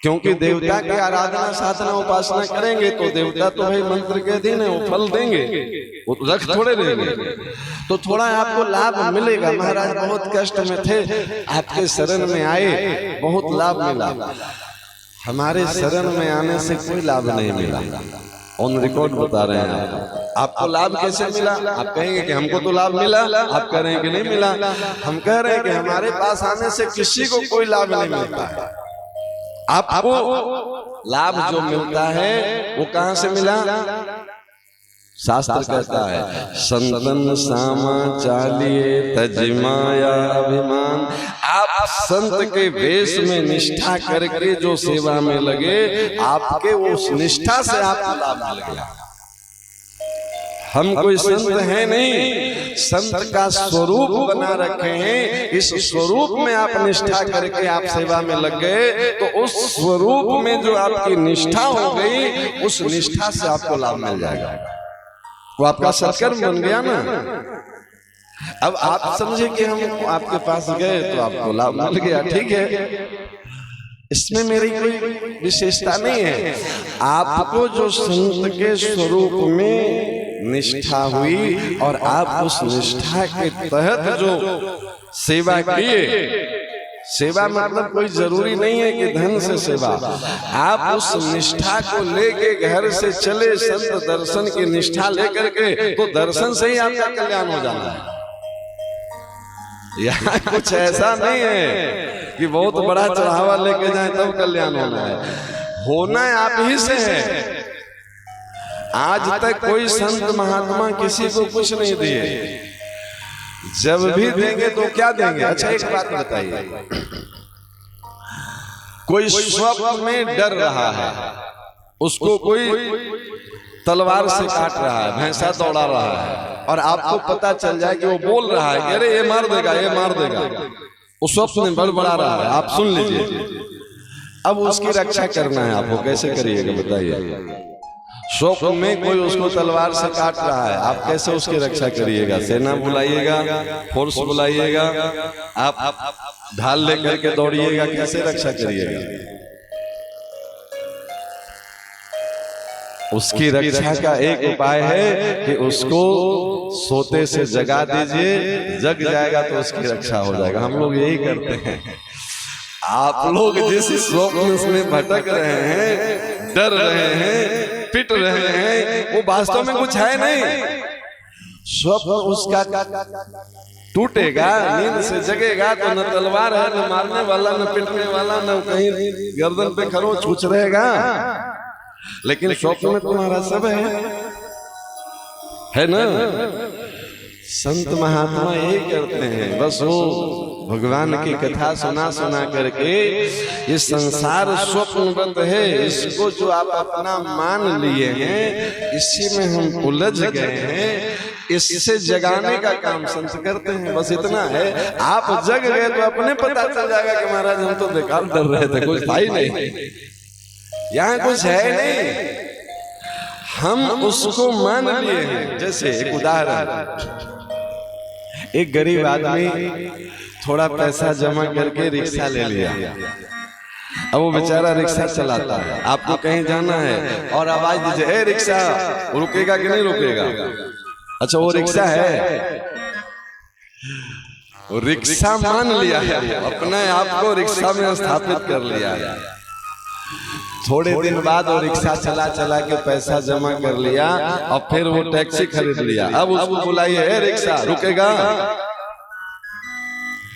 क्योंकि देवता की आराधना साधना उपासना करेंगे तो देवता तो भाई मंत्र के दिन है, वो फल देंगे, वो रख थोड़े देंगे। तो थोड़ा आपको लाभ मिलेगा। महाराज बहुत कष्ट में थे, आपके शरण में आए, बहुत लाभ मिला। हमारे शरण में आने से कोई लाभ नहीं मिला। ऑन रिकॉर्ड बता रहे हैं। आपको लाभ कैसे मिला? आप कहेंगे कि हमको तो लाभ मिला, आप कह रहे हैं कि नहीं मिला। हम कह रहे हैं कि हमारे पास आने से किसी को कोई लाभ नहीं मिलता है। आपको लाभ जो मिलता है वो कहां से मिला? शास्त्र कहता है, संतन सामा चालिए तजमाया अभिमान। आप संत के वेश में निष्ठा करके जो सेवा में लगे, आपके उस निष्ठा से आपको लाभ मिल गया। हम कोई संत हैं नहीं, संत का स्वरूप बना रखे हैं। इस स्वरूप में आप निष्ठा करके आप सेवा में लग गए, तो उस स्वरूप में जो आपकी निष्ठा हो गई, उस निष्ठा से आपको लाभ मिल जाएगा। वो आपका सत्कर्म बन गया ना। अब आप समझे कि हम आपके पास गए तो आपको लाभ मिल गया, ठीक है, इसमें मेरी कोई विशेषता नहीं है। आपको जो संत के स्वरूप में निष्ठा हुई और आप उस निष्ठा के तहत जो सेवा किए, सेवा मतलब कोई जरूरी नहीं है कि धन से सेवा। आप उस निष्ठा को लेके घर से चले, संत दर्शन की निष्ठा लेकर के, तो दर्शन से ही आपका कल्याण हो जाना है। यहाँ कुछ ऐसा नहीं है कि बहुत बड़ा चढ़ावा लेके जाए तब कल्याण होना है। होना आप ही से है। आज तक कोई संत महात्मा किसी को कुछ नहीं दिए, जब भी देंगे तो क्या देंगे? अच्छा एक बात बताइए, कोई स्वप्न में डर रहा है, उसको कोई तलवार से काट रहा है, भैंसा दौड़ा रहा है, और आपको पता चल जाए कि वो बोल रहा है, अरे ये मार देगा, ये मार देगा, वो स्वप्न में बड़बड़ा रहा है, आप सुन लीजिए। अब उसकी रक्षा करना है आपको, कैसे करिएगा बताइए? स्वप्न में कोई उसको तलवार से काट रहा है, आप कैसे उसकी रक्षा करिएगा? सेना बुलाइएगा, फोर्स बुलाइएगा, आप ढाल लेकर के दौड़िएगा, कैसे रक्षा करिएगा? उसकी रक्षा का एक उपाय है कि उसको सोते से जगा दीजिए, जग जाएगा तो उसकी रक्षा हो जाएगा। हम लोग यही करते हैं। आप लोग जिस स्वप्न में भटक रहे हैं, डर रहे हैं, पिट रहे हैं, वो वास्तव में कुछ है नहीं। स्वप्न उसका टूटेगा, नींद से जगेगा तो न तलवार है, न मारने वाला, न पिटने वाला, न कहीं गर्दन पे खरोच कुछ रहेगा। लेकिन स्वप्न में तुम्हारा सब है ना। संत महात्मा यही करते हैं, बस वो भगवान की कथा सुना सुना करके ये संसार स्वप्नबद्ध है, इसको जो आप अपना मान लिए हैं, इसी में हम उलझ गए हैं, इससे जगाने का काम संत करते हैं। बस इतना है, आप जग गए तो अपने पता चल जाएगा कि महाराज हम तो बेकार डर रहे थे, कुछ था ही नहीं, यहाँ कुछ है नहीं, हम उसको मान लिए हैं। जैसे एक उदाहरण, एक गरीब आदमी थोड़ा पैसा जमा करके रिक्शा ले लिया। अब वो बेचारा रिक्शा चलाता है, आपको कहीं जाना है और आवाज दीजिए, ए रिक्शा, रुकेगा कि नहीं रुकेगा? अच्छा वो रिक्शा है, वो रिक्शा मान लिया है, अपने आप को रिक्शा में स्थापित कर लिया है। थोड़े दिन बाद वो रिक्शा चला चला के पैसा जमा कर लिया और फिर वो टैक्सी खरीद लिया। अब उसको बुलाइए, ए रिक्शा, रुकेगा?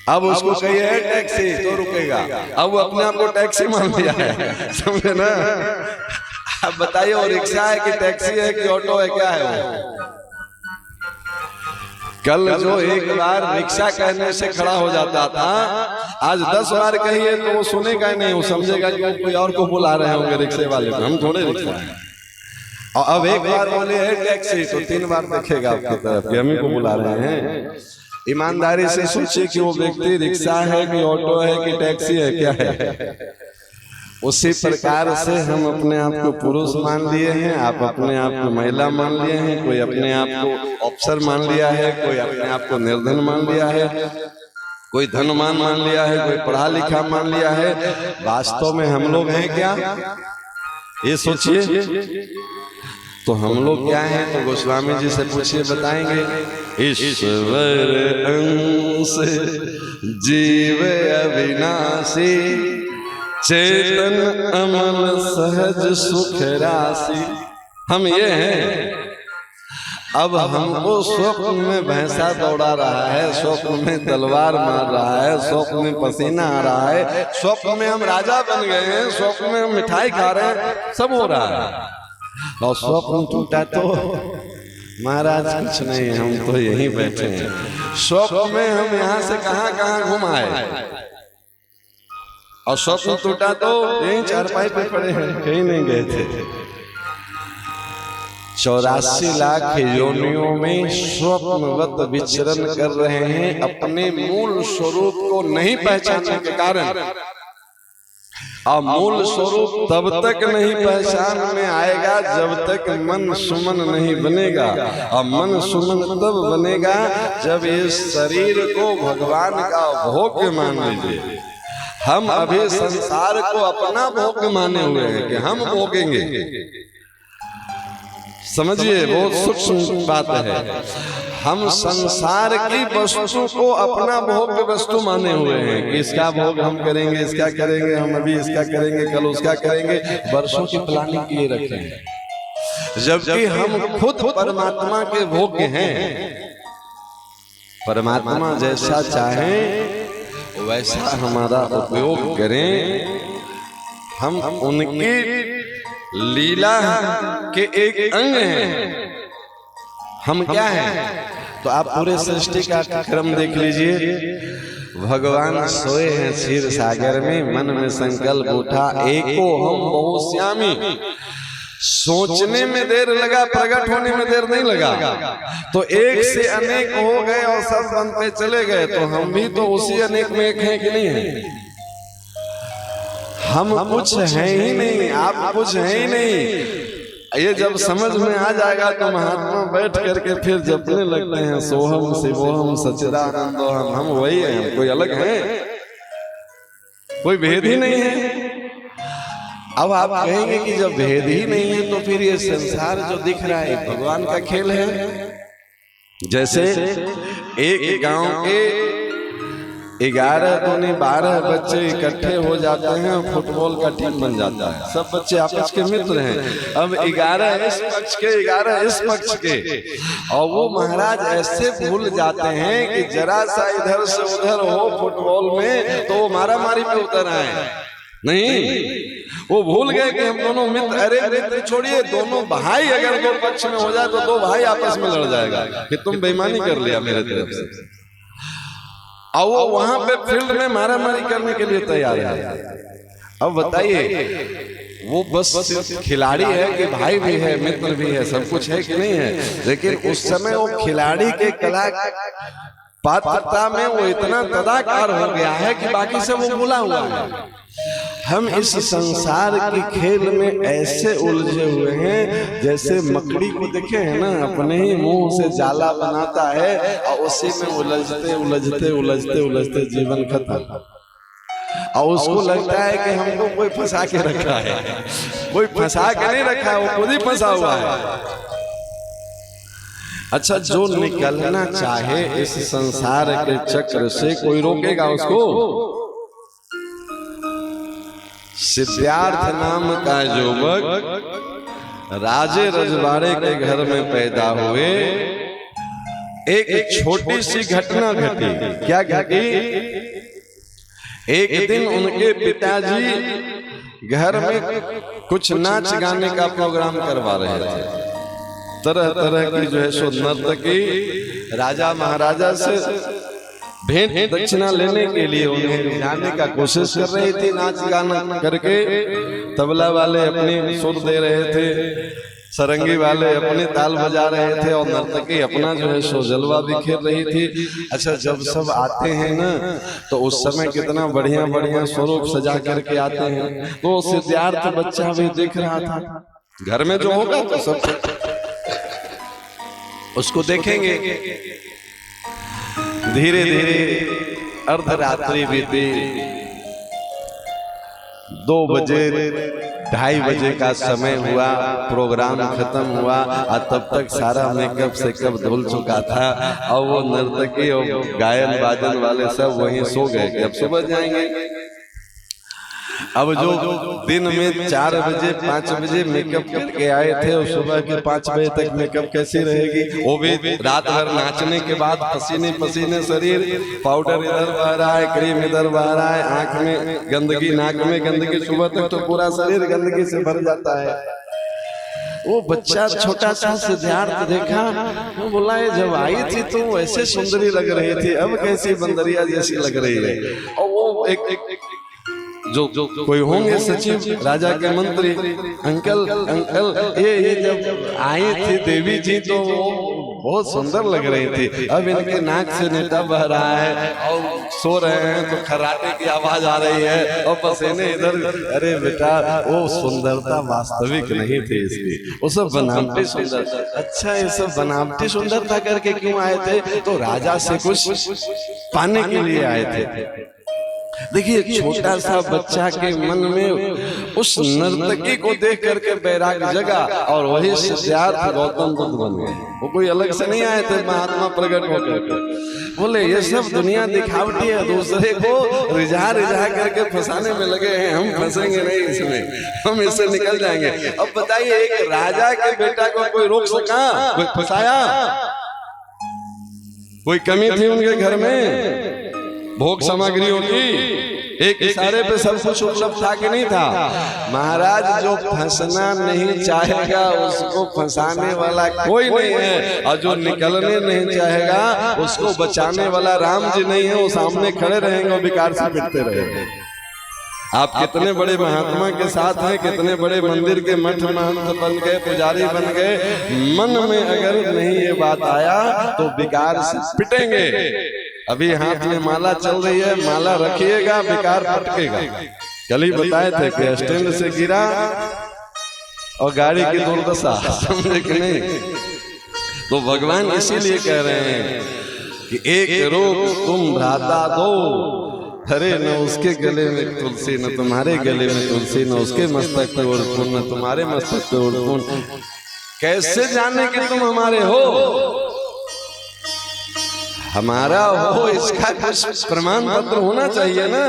अब उसको कहिए है टैक्सी, तो रुकेगा। अब वो अपने आप को टैक्सी मान लिया है, समझे ना? अब बताइए वो रिक्शा है कि टैक्सी है कि ऑटो है, क्या है वो? कल जो एक बार रिक्शा कहने से खड़ा हो जाता था, आज 10 बार कहिए तो वो सुनेगा ही नहीं, वो समझेगा कि कोई और को बुला रहे होंगे रिक्शे वाले को, हम थोड़े रिक्शा हैं। और अब एक बार बोले है टैक्सी तो 3 बार देखेगा आपकी तरफ कि हम ही को बुला रहे हैं। ईमानदारी से सोचिए कि वो व्यक्ति रिक्शा है कि ऑटो है कि टैक्सी है, क्या है? उसी प्रकार से हम अपने आप को पुरुष मान लिए हैं, आप अपने आप को महिला मान लिए हैं, कोई अपने आप को अफसर मान लिया है, कोई अपने आप को निर्धन मान लिया है, कोई धनवान मान लिया है, कोई पढ़ा लिखा मान लिया है। वास्तव में हम लोग हैं क्या, ये सोचिए। तो हम लोग क्या हैं? तो गोस्वामी जी से पूछिए, बताएंगे। ईश्वर अंश जीव अविनाशी, चेतन अमल सहज सुख राशि, हम ये हैं। अब हमको स्वप्न में भैंसा दौड़ा रहा है, स्वप्न में तलवार मार रहा है, स्वप्न में पसीना आ रहा है, स्वप्न में हम राजा बन गए हैं, स्वप्न में हम मिठाई खा रहे हैं, सब हो रहा है। और स्वप्न टूटा तो महाराज कुछ नहीं, हम तो यहीं बैठे हैं। स्वप्न में हम यहाँ से कहाँ घूम आए, और स्वप्न टूटा तो यहीं चारपाई पे पड़े हैं, कहीं नहीं गए थे। 84 लाख योनियों में स्वप्नवत विचरण कर रहे हैं, अपने मूल स्वरूप को नहीं पहचानने के कारण। और मूल स्वरूप तब तक नहीं पहचान में आएगा जब तक मन सुमन नहीं बनेगा, और मन सुमन तब बनेगा जब इस शरीर को भगवान का भोग मान लीजिए। हम अभी संसार को अपना भोग माने हुए हैं कि हम भोगेंगे, समझिए बहुत सूक्ष्म बात है। हम संसार की वस्तु को अपना भोग वस्तु माने हुए हैं कि इसका भोग हम करेंगे, इसका करेंगे, हम अभी इसका करेंगे, कल उसका करेंगे, वर्षों की प्लानिंग किए रखे हैं। जबकि हम खुद परमात्मा के भोग हैं। परमात्मा जैसा चाहें वैसा हमारा उपयोग करें। हम उनकी लीला के एक अंग हैं। हम क्या हैं? तो आप पूरे सृष्टि का क्रम देख लीजिए। भगवान सोए हैं क्षीर सागर में, मन में संकल्प उठा, एको हम बहुश्यामी। सोचने में देर लगा, प्रकट होने में देर नहीं लगा। तो एक से अनेक हो गए और सब बनते चले गए, तो हम भी तो उसी अनेक में एक हैं कि नहीं है? हम कुछ हैं ही नहीं, आप कुछ हैं ही नहीं। ये जब समझ में आ जाएगा तो महात्मा बैठ करके फिर जपने लगते हैं सोहम शिवोहम सच्चिदानंदोहम, हम वही हैं, कोई अलग है, कोई भेद ही नहीं है। अब आप कहेंगे कि जब भेद ही नहीं है तो फिर ये संसार जो दिख रहा है भगवान का खेल है। जैसे एक गांव के 11 दूनी 12 बच्चे इकट्ठे हो जाते हैं और फुटबॉल का टीम बन जाता है, सब बच्चे आपस के मित्र हैं। अब 11 इस पक्ष के 11 इस पक्ष के, और वो महाराज ऐसे भूल जाते हैं कि जरा सा इधर से उधर हो फुटबॉल में तो वो मारामारी पे उतर आए। नहीं, वो भूल गए कि हम दोनों मित्र, अरे मित्र छोड़िए, दोनों भाई अगर दो पक्ष में हो जाए तो दो भाई आपस में लड़ जाएगा कि तुम बेईमानी कर लिया मेरे तरफ से। और वो वहां पे फील्ड में मारामारी करने के लिए तैयार है। अब बताइए, वो बस सिर्फ खिलाड़ी है कि भाई भी है, मित्र भी है, सब कुछ है कि नहीं है? लेकिन उस समय वो खिलाड़ी के कला पात्रता में वो इतना तदाकार हो गया है कि बाकी से वो भूला हुआ है। हम इस संसार के खेल में ऐसे उलझे हुए हैं जैसे मकड़ी को देखे हैं ना, अपने ही मुंह से जाला बनाता है और उसी में उलझते उलझते उलझते उलझते जीवन खत्म। और उसको लगता है कि हमको कोई फंसा के रखा है, कोई फंसा के नहीं रखा है, वो खुद ही फंसा हुआ है। अच्छा, जो निकलना चाहे इस संसार के चक्र से कोई रोकेगा उसको? सिद्धार्थ नाम का युवक राजे रजवाड़े के घर में पैदा हुए। एक छोटी सी घटना घटी। क्या घटी? एक दिन उनके पिताजी घर में कुछ नाच गाने का प्रोग्राम करवा रहे थे। तरह तरह की जो है सो नर्तकी राजा महाराजा से भेंट दक्षिणा लेने के लिए उन्हें रिझाने का कोशिश कर रही थी। नाच गाना करके तबला वाले अपने सुर दे रहे थे, सरंगी वाले अपने ताल बजा रहे थे और नर्तकी अपना जो है सो जलवा बिखेर रही थी। अच्छा, जब सब आते हैं ना तो उस समय कितना बढ़िया बढ़िया स्वरूप सजा करके आते हैं। तो सिद्धार्थ बच्चा भी देख रहा था। घर में जो होगा तो सब उसको देखेंगे। धीरे धीरे अर्धरात्रि बीती, 2 बजे 2:30 बजे का समय हुआ, प्रोग्राम खत्म हुआ और तब तक सारा मेकअप सेकअप धुल चुका था और वो नर्तकी और गायन बाजन वाले सब वहीं सो गए कि अब सुबह जाएंगे। अब जो दिन में 4 बजे 5 बजे मेकअप करके आए थे और सुबह के 5 बजे तक मेकअप कैसी रहेगी? वो भी रात भर नाचने के बाद पसीने पसीने शरीर, पाउडर इधर बह रहा है, क्रीम इधर बह रहा है, आंख में गंदगी, नाक में गंदगी, सुबह तक तो पूरा शरीर गंदगी से भर जाता है। वो बच्चा छोटा सा सिद्धार्थ देखा, वो बोला ये जब आई थी तो वैसे सुंदरी लग रही थी, अब कैसी बंदरिया जैसी लग रही है। और वो एक जो कोई होंगे सचिव, राजा के मंत्री, अंकल ये जब आई थी देवी जी तो बहुत सुंदर लग रही थी, अब इनके नाक से नेटा बह रहा है और सो रहे हैं तो खर्राटे की आवाज आ रही है और पसीने इधर। अरे बेटा, वो सुंदरता वास्तविक नहीं थी इसकी, वो सब बनावटी सुंदरता। अच्छा, ये सब बनावटी सुंदरता करके क्यों आए थे? तो राजा से कुछ पाने के लिए आए थे। देखिए, छोटा सा बच्चा के मन में उस नर्तकी को देख करके बैराग जगा और वही सिद्धार्थ गौतम बुद्ध बन गए। वो कोई अलग से नहीं आए थे महात्मा प्रकट होकर। बोले ये सब दुनिया दिखावटी है, दूसरे को रिझा रिझा करके फंसाने में लगे हैं, हम फंसेंगे नहीं इसमें, हम इससे निकल जाएंगे। अब बताइए, एक राजा के बेटा को कोई रोक सका? कोई फंसाया? कोई कमी थी उनके घर में भोग सामग्रियों की? एक इशारे पे सब कुछ उपलब्ध था कि नहीं था? महाराज, जो फंसना नहीं चाहेगा उसको फंसाने वाला कोई नहीं है, और जो निकलने नहीं चाहेगा उसको बचाने वाला राम जी नहीं है। वो सामने खड़े रहेंगे और विकार से पिटते रहेंगे। आप कितने बड़े महात्मा के साथ हैं, कितने बड़े मंदिर के मठ महंत बन गए, पुजारी बन गए, मन में अगर नहीं ये बात आया तो विकार से पिटेंगे। अभी हाथ में माला चल रही है, माला रखिएगा, विकार फटकेगा। कल ही बताए थे कि स्टैंड से गिरा और गाड़ी की दुर्दशा, समझे कि नहीं। तो भगवान इसीलिए कह रहे हैं कि एक रोग तुम भ्राता दो, अरे न उसके गले में तुलसी, न तुम्हारे गले में तुलसी, न उसके मस्तक पे उर्फून, न तुम्हारे मस्तक पे उर्फून। कैसे जाने कि तुम हमारे हो? हमारा हो इसका कुछ प्रमाण पत्र होना चाहिए ना।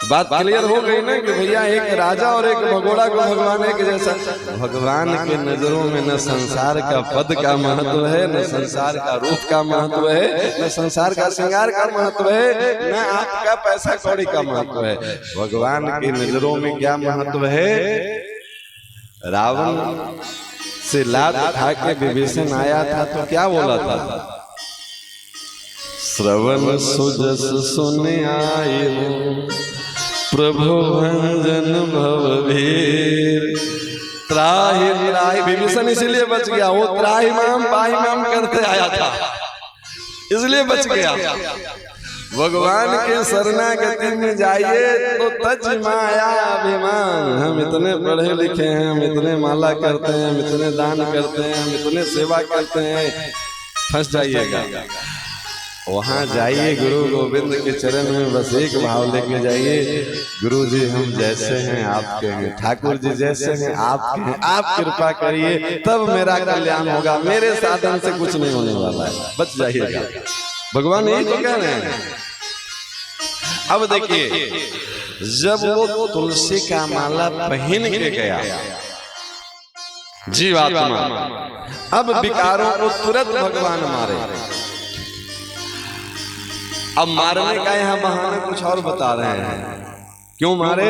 बात क्लियर हो गई ना कि भैया एक राजा और एक भगोड़ा को भगवान एक जैसा। भगवान के नजरों में न संसार का पद का महत्व है, न संसार का रूप का महत्व है, न संसार का श्रृंगार का महत्व है, न आपका पैसा कौड़ी का महत्व है। भगवान की नजरों में क्या महत्व है? रावण से लात खा के विभीषण आया था तो क्या बोला था? श्रवण सुजस सुन आए हो, प्रभु भंजन भवभीर, त्राहि त्राहि। विभीषण इसलिए बच गया, वो त्राहि माम पाहि माम करते आया था, इसलिए बच गया। भगवान के शरणागति में जाइए तो तज माया अभिमान। हम इतने पढ़े लिखे हैं, हम इतने माला करते हैं, हम इतने दान करते हैं, हम इतने सेवा करते हैं, फंस जाइएगा। वहां जाइए गुरु गोविंद के चरण में बस एक भाव लेके जाइए, गुरु जी हम जैसे हैं आपके हैं, ठाकुर जी जैसे हैं आपके हैं, आप कृपा करिए तब मेरा कल्याण होगा, मेरे साधन से कुछ नहीं होने वाला है, बच जाइएगा। भगवान यही तो कह रहे हैं। अब देखिए, जब वो तुलसी का माला पहन के गया जीवात्मा, अब विकारों को तुरंत भगवान मारे। अब मारने का यहाँ बहाना कुछ और बता रहे हैं, क्यों मारे?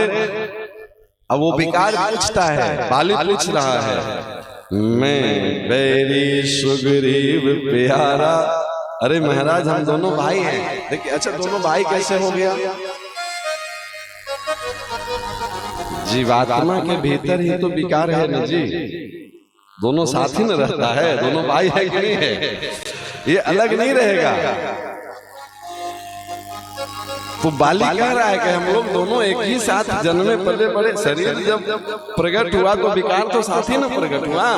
अब वो विकार पूछता है, बाली पूछ रहा है, मैं बैरी सुग्रीव प्यारा। अरे महाराज हम दोनों भाई हैं। देखिए, अच्छा दोनों भाई कैसे हो गया? जीवात्मा के भीतर ही तो विकार है ना जी, दोनों साथ ही न रहता है, दोनों भाई है कि नहीं है? ये अलग नहीं रहेगा। तो बाली कह रहा है कि हम लोग दोनों एक ही साथ जन्मे पले बड़े, शरीर जब प्रकट हुआ तो विकार तो साथ ही ना प्रकट हुआ,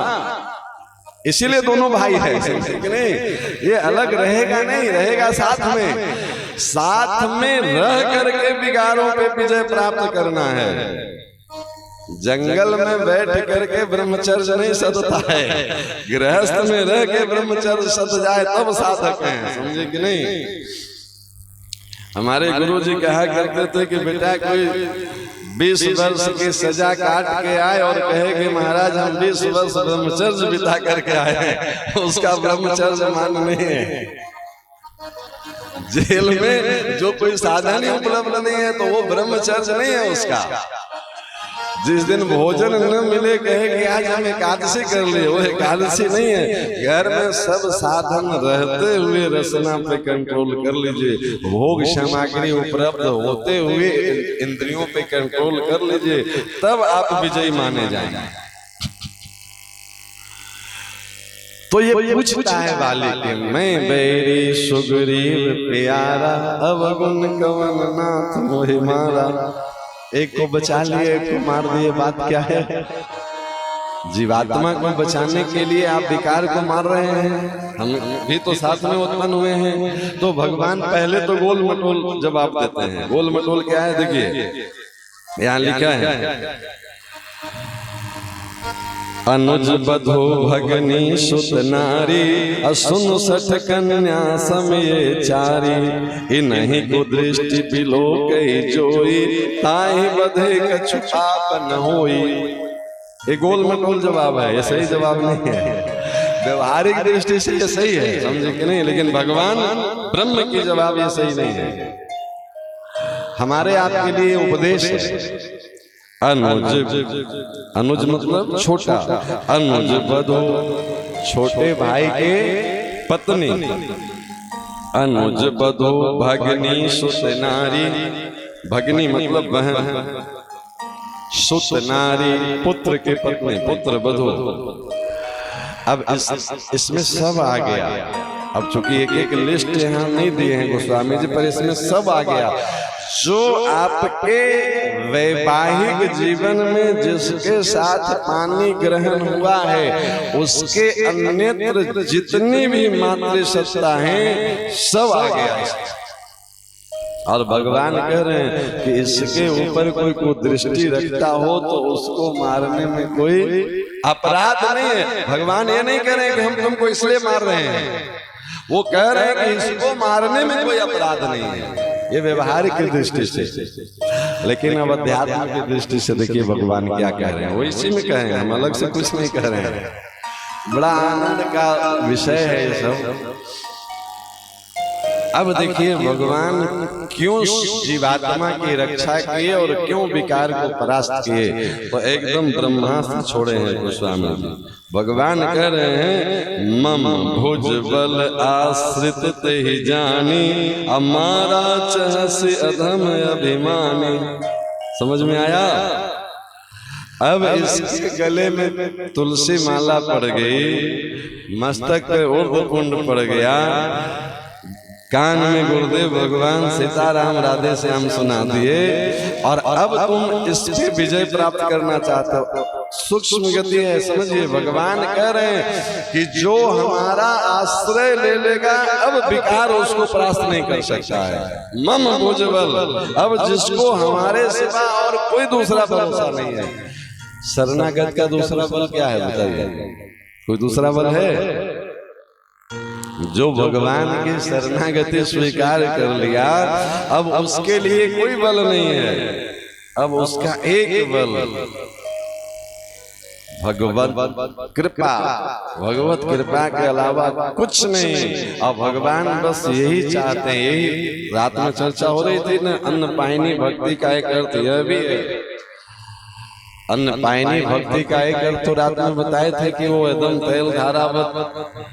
इसीलिए दोनों भाई हैं, ठीक नहीं? ये अलग रहेगा नहीं, रहेगा साथ में। साथ में रह करके विकारों पे विजय प्राप्त करना है। जंगल में बैठ करके ब्रह्मचर्य नहीं सदता है, गृहस्थ में रह के ब्रह्मचर्य सद जाए तब साधक है, समझे कि नहीं? हमारे गुरु जी कहा करते थे कि बेटा कोई 20 वर्ष की सजा काट के आए और कहे कि महाराज हम 20 वर्ष ब्रह्मचर्य बिता करके आए हैं, उसका ब्रह्मचर्य मान नहीं है। जेल में जो कोई साधन उपलब्ध नहीं है तो वो ब्रह्मचर्य नहीं है उसका। जिस दिन भोजन न मिले कहे कि आज हम एकादशी कर लिए, वो एकादशी नहीं है। घर में सब साधन रहते हुए रसना पे कंट्रोल कर लीजिए, भोग सामग्री उपलब्ध होते हुए इंद्रियों पे कंट्रोल कर लीजिए, तब आप विजयी माने जाएंगे। तो ये पूछता है बाली के, मैं बैरी सुग्रीव प्यारा, अवगुण कवन नाथ मोहि मारा। एक को बचा लिए, एक को मार दिए, बात क्या है? जीवात्मा को बचाने के लिए आप विकार को मार रहे हैं, हम भी तो साथ में उत्पन्न हुए हैं। तो भगवान पहले तो गोल मटोल जवाब देते हैं। गोल मटोल क्या है? देखिए यहाँ लिखा है, अनुज बधो भगनी सुत नारी, असुन सठ कन्या समय चारी, इन्हीं को दृष्टि बिलो कई जोई, ताहि बधे कछु पाप न होई। ये गोल मटोल जवाब है, ये सही जवाब नहीं है। व्यवहारिक दृष्टि से ये सही है, समझे कि नहीं? लेकिन भगवान ब्रह्म की जवाब ये सही नहीं है। हमारे आपके लिए उपदेश है। अनुज मतलब छोटा, अनुज बधो छोटे भाई के पत्नी, अनुज बधो भगनी सुत नारी, भगनी मतलब बहन, सुत नारी पुत्र के पत्नी, पुत्र बधो। अब इसमें सब आ गया। अब चूंकि एक एक लिस्ट यहाँ नहीं दिए हैं गोस्वामी जी, पर इसमें सब आ गया। जो आपके वैवाहिक जीवन में जिसके साथ पानी ग्रहण हुआ है उसके अन्यत्र जितनी भी मातृसत्ता हैं सब आ गया। और भगवान कह रहे हैं कि इसके ऊपर कोई दृष्टि रखता हो तो उसको मारने में कोई अपराध नहीं है। भगवान ये नहीं कह रहे हैं कि हम तुमको इसलिए मार रहे हैं, वो कह रहे हैं कि इसको मारने में कोई अपराध नहीं है। ये व्यवहारिक की दृष्टि से, लेकिन अब अध्यात्म की दृष्टि से देखिए भगवान क्या कह रहे हैं, वो इसी में कहे हैं, हम अलग से कुछ नहीं कह रहे हैं। बड़ा आनंद का विषय है ये सब। अब देखिए भगवान क्यों जीवात्मा की रक्षा किए और क्यों विकार को परास्त किए, तो एकदम ब्रह्मास्त्र छोड़े हैं गोस्वामी जी। भगवान कह रहे हैं मम भुज बल आश्रित ते ही जानी हमारा चहसी अधम अभिमानी। समझ में आया? अब इसके गले में तुलसी माला पड़ गई, मस्तक पे ऊर्ध्व कुंड पड़ गया, कान में गुरुदेव भगवान सीताराम राधे श्याम सुना दिए, और अब तुम इस पे विजय प्राप्त करना चाहते हो। सूक्ष्म गति है, समझिए। भगवान कह रहे हैं कि जो हमारा आश्रय ले लेगा अब विकार उसको परास्त नहीं कर सकता है। मम भुजबल, अब जिसको हमारे सिवा और कोई दूसरा भरोसा नहीं है। शरणागत का दूसरा बल क्या है बताइए? कोई दूसरा बल है? जो भगवान की शरणागति स्वीकार कर लिया अब उसके लिए कोई बल नहीं है, अब उसका एक बल भगवत कृपा। भगवत कृपा के अलावा कुछ नहीं। अब भगवान बस यही चाहते हैं। यही रात में चर्चा हो रही थी ना, अन्न पायनी भक्ति का एक अर्थ यह भी है। अन्न पायनी भक्ति का एक अर्थ तो रात में बताए थे कि वो एकदम तेल धारावत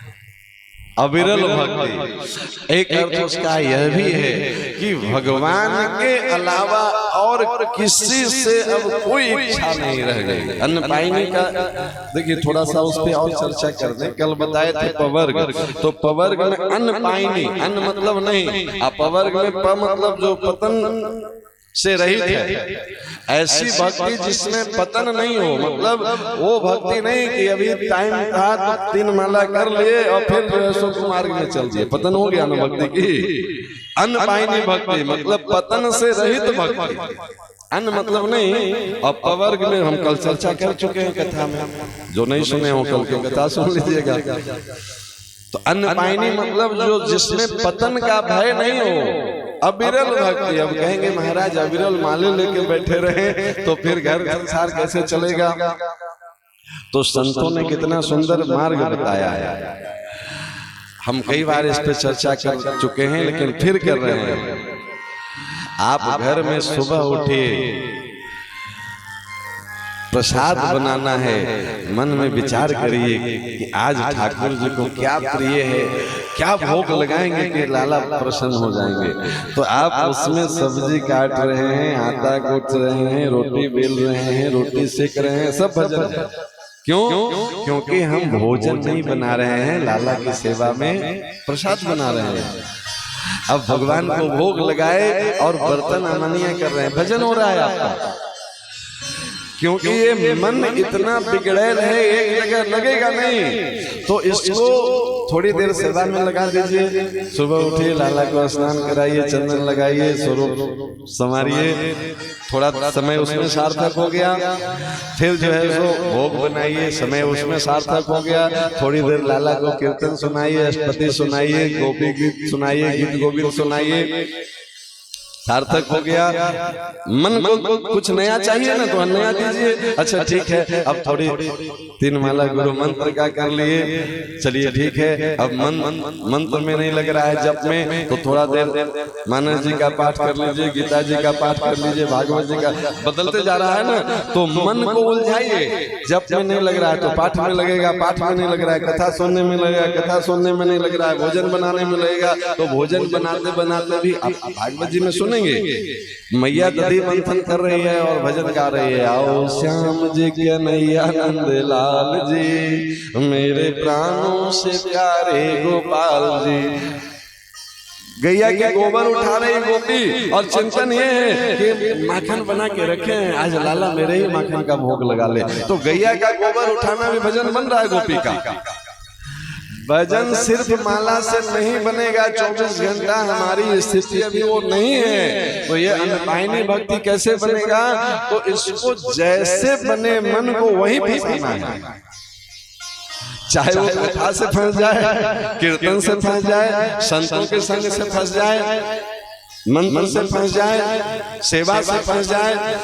अविरल भक्ति। एक अर्थ उसका यह भी है कि भगवान के अलावा और किसी से अब कोई इच्छा नहीं रह गई। अन्न पायनी का देखिए थोड़ा सा उस पर और चर्चा कर दें। कल बताए थे पवर्ग, तो पवर्ग में अन्न पायनी, अन्न मतलब नहीं, अपवर्ग में प मतलब जो पतन से रहित है। ऐसी भक्ति जिसमें पतन नहीं हो, मतलब वो भक्ति नहीं कि अभी टाइम था तो 3 माला कर लिए और फिर जो है सो मार्ग में चल दिए, पतन हो गया ना भक्ति की। अन्न पायनी भक्ति मतलब पतन से रहित भक्ति। अन्न मतलब नहीं। अब पवर्ग में हम कल चर्चा कर चुके हैं कथा में, जो नहीं सुने हो कल की कथा सुन लीजिएगा। तो अन्न पायनी मतलब जो जिसमें पतन का भय नहीं हो, अविरल भक्ति। अब कहेंगे महाराज अविरल माले लेके बैठे रहे तो फिर घर संसार कैसे चलेगा? तो संतों ने कितना सुंदर मार्ग बताया है। हम कई बार इस पे चर्चा कर चुके हैं लेकिन फिर कर रहे हैं। आप घर में सुबह उठिए, प्रसाद बनाना है, मन में विचार करिए कि आज ठाकुर जी को क्या प्रिय है, क्या भोग लगाएंगे कि लाला प्रसन्न हो जाएंगे। तो आप उसमें सब्जी काट रहे हैं, आटा कूट रहे हैं, रोटी बेल रहे हैं, रोटी सेक रहे हैं, सब भजन है। क्यों? क्योंकि हम भोजन नहीं बना रहे हैं, लाला की सेवा में प्रसाद बना रहे हैं। अब भगवान को भोग लगाए और बर्तन अमनिया कर रहे हैं, भजन हो रहा है आपका। क्योंकि ये मन इतना बिगड़ैल है, एक जगह लगेगा नहीं। तो इसको थोड़ी देर सेवा में लगा दीजिए। सुबह उठिए, लाला को स्नान कराइए, चंदन लगाइए, स्वरूप संवारिए, थोड़ा समय उसमें सार्थक हो गया। फिर जो है सो भोग बनाइए, समय उसमें सार्थक हो गया। थोड़ी देर लाला को कीर्तन सुनाइए, अष्टपदी सुनाइए, गोपी गीत सुनाइए, गीत गोविंद सुनाइए, सार्थक हो गया। मन को कुछ नया चाहिए ना, तो नया दीजिए। अच्छा ठीक है, अब थोड़ी 3 माला गुरु मंत्र का कर लिए, चलिए ठीक है। अब मंत्र में नहीं लग रहा है जप में, तो थोड़ा देर मानस जी का पाठ कर लीजिए, गीता जी का पाठ कर लीजिए, भागवत जी का। बदलते जा रहा है ना, तो मन को उलझाइए। जप में नहीं लग रहा है तो पाठ में लगेगा, पाठ में नहीं लग रहा है कथा सुनने में लगेगा, कथा सुनने में नहीं लग रहा है भोजन बनाने में लगेगा, तो भोजन बनाते बनाते भी आप भागवत जी में सुनेंगे। मैया दधी मंथन कर रही है और भजन गा रही है, आओ श्याम जी के नैया नंद लाल जी, मेरे प्राणों से प्यारे गोपाल जी। गैया के गोबर उठा रही गोपी और चिंतन ये है कि माखन बना के रखे हैं, आज लाला मेरे ही माखन का भोग लगा ले। तो गैया का गोबर उठाना भी भजन बन रहा है गोपी का। भजन सिर्फ माला से नहीं बनेगा, 24 घंटा हमारी स्थिति अभी वो नहीं है। तो ये अनपायनी भक्ति कैसे बनेगा? तो इसको जैसे बने मन को वही फंसाना है, चाहे वो कथा से फंस जाए, कीर्तन से फंस जाए, संतों के संग से फंस जाए, मंत्र से फंस जाए, सेवा से फंस जाए।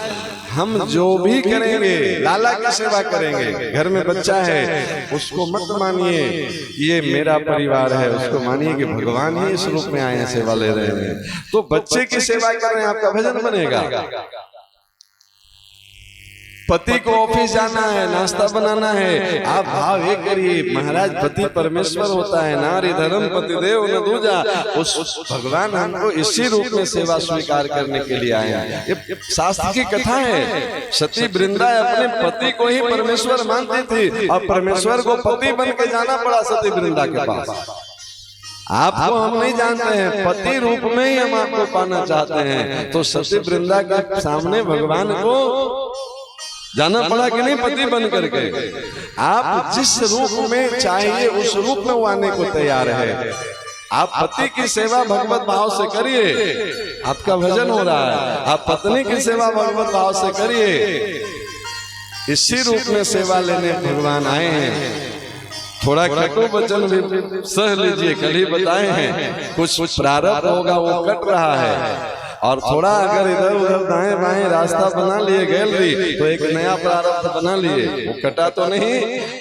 हम जो भी करेंगे लाला की सेवा करेंगे। घर में बच्चा है उसको मत मानिए ये मेरा परिवार है, उसको मानिए कि भगवान ही इस रूप में आए हैं, सेवा ले रहे हैं। तो बच्चे की सेवा कर रहे हैं, आपका भजन बनेगा। पति को ऑफिस जाना है, नाश्ता बनाना है, आप भाव एक करिए महाराज पति परमेश्वर होता है, नारी धर्म पति देव न दूजा। उस भगवान हमको इसी रूप में सेवा स्वीकार करने के लिए आए हैं। ये शास्त्र की कथा है। सती वृंदा अपने पति को ही परमेश्वर मानती थी और परमेश्वर को पति बन के जाना पड़ा सती वृंदा के पास। आपको हम नहीं जानते हैं, पति रूप में ही हम आपको पाना चाहते हैं। तो सती वृंदा के सामने भगवान को जाना पड़ा कि नहीं, पति बन करके। आप जिस रूप में चाहिए उस रूप में वो आने को तैयार है। आप पति की सेवा भगवत भाव से करिए, आपका भजन हो रहा है। आप पत्नी की सेवा भगवत भाव से करिए, इसी रूप में सेवा लेने भगवान आए हैं। थोड़ा कटु वचन भी सह लीजिए, कल ही बताए हैं कुछ प्रारब्ध होगा वो कट रहा है। और थोड़ा अगर इधर उधर दाएं बाएं रास्ता बना लिए गैलरी तो एक नया प्रारब्ध बना लिए, वो कटा तो नहीं,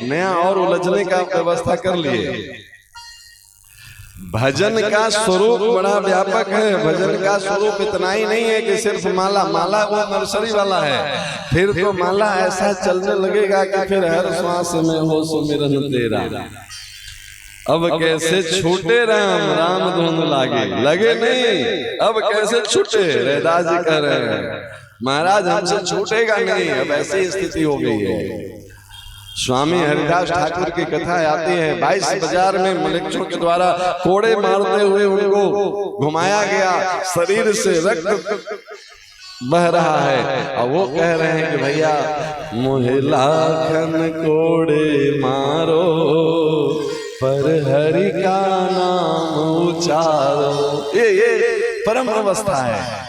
नया और उलझने का व्यवस्था कर लिए। भजन का स्वरूप बड़ा व्यापक है। भजन का स्वरूप इतना ही नहीं है कि सिर्फ माला, माला वो नर्सरी वाला है। फिर तो माला ऐसा चलने लगेगा कि फिर हर श्वास में हो सुमिरन तेरा। अब कैसे छूटे राम, राम धुन लगे नहीं, अब कैसे छूटे, रैदास जी कह रहे हैं महाराज हमसे छूटेगा नहीं। अब ऐसी स्थिति हो गई है। स्वामी हरिदास ठाकुर की कथा आती है, 22 बाजार में मलेच्छों के द्वारा कोड़े मारते हुए उनको घुमाया गया, शरीर से रक्त बह रहा है और वो कह रहे हैं कि भैया मोहे लाखन कोड़े मारो पर हरि का नाम उचारो। ये परम अवस्था है।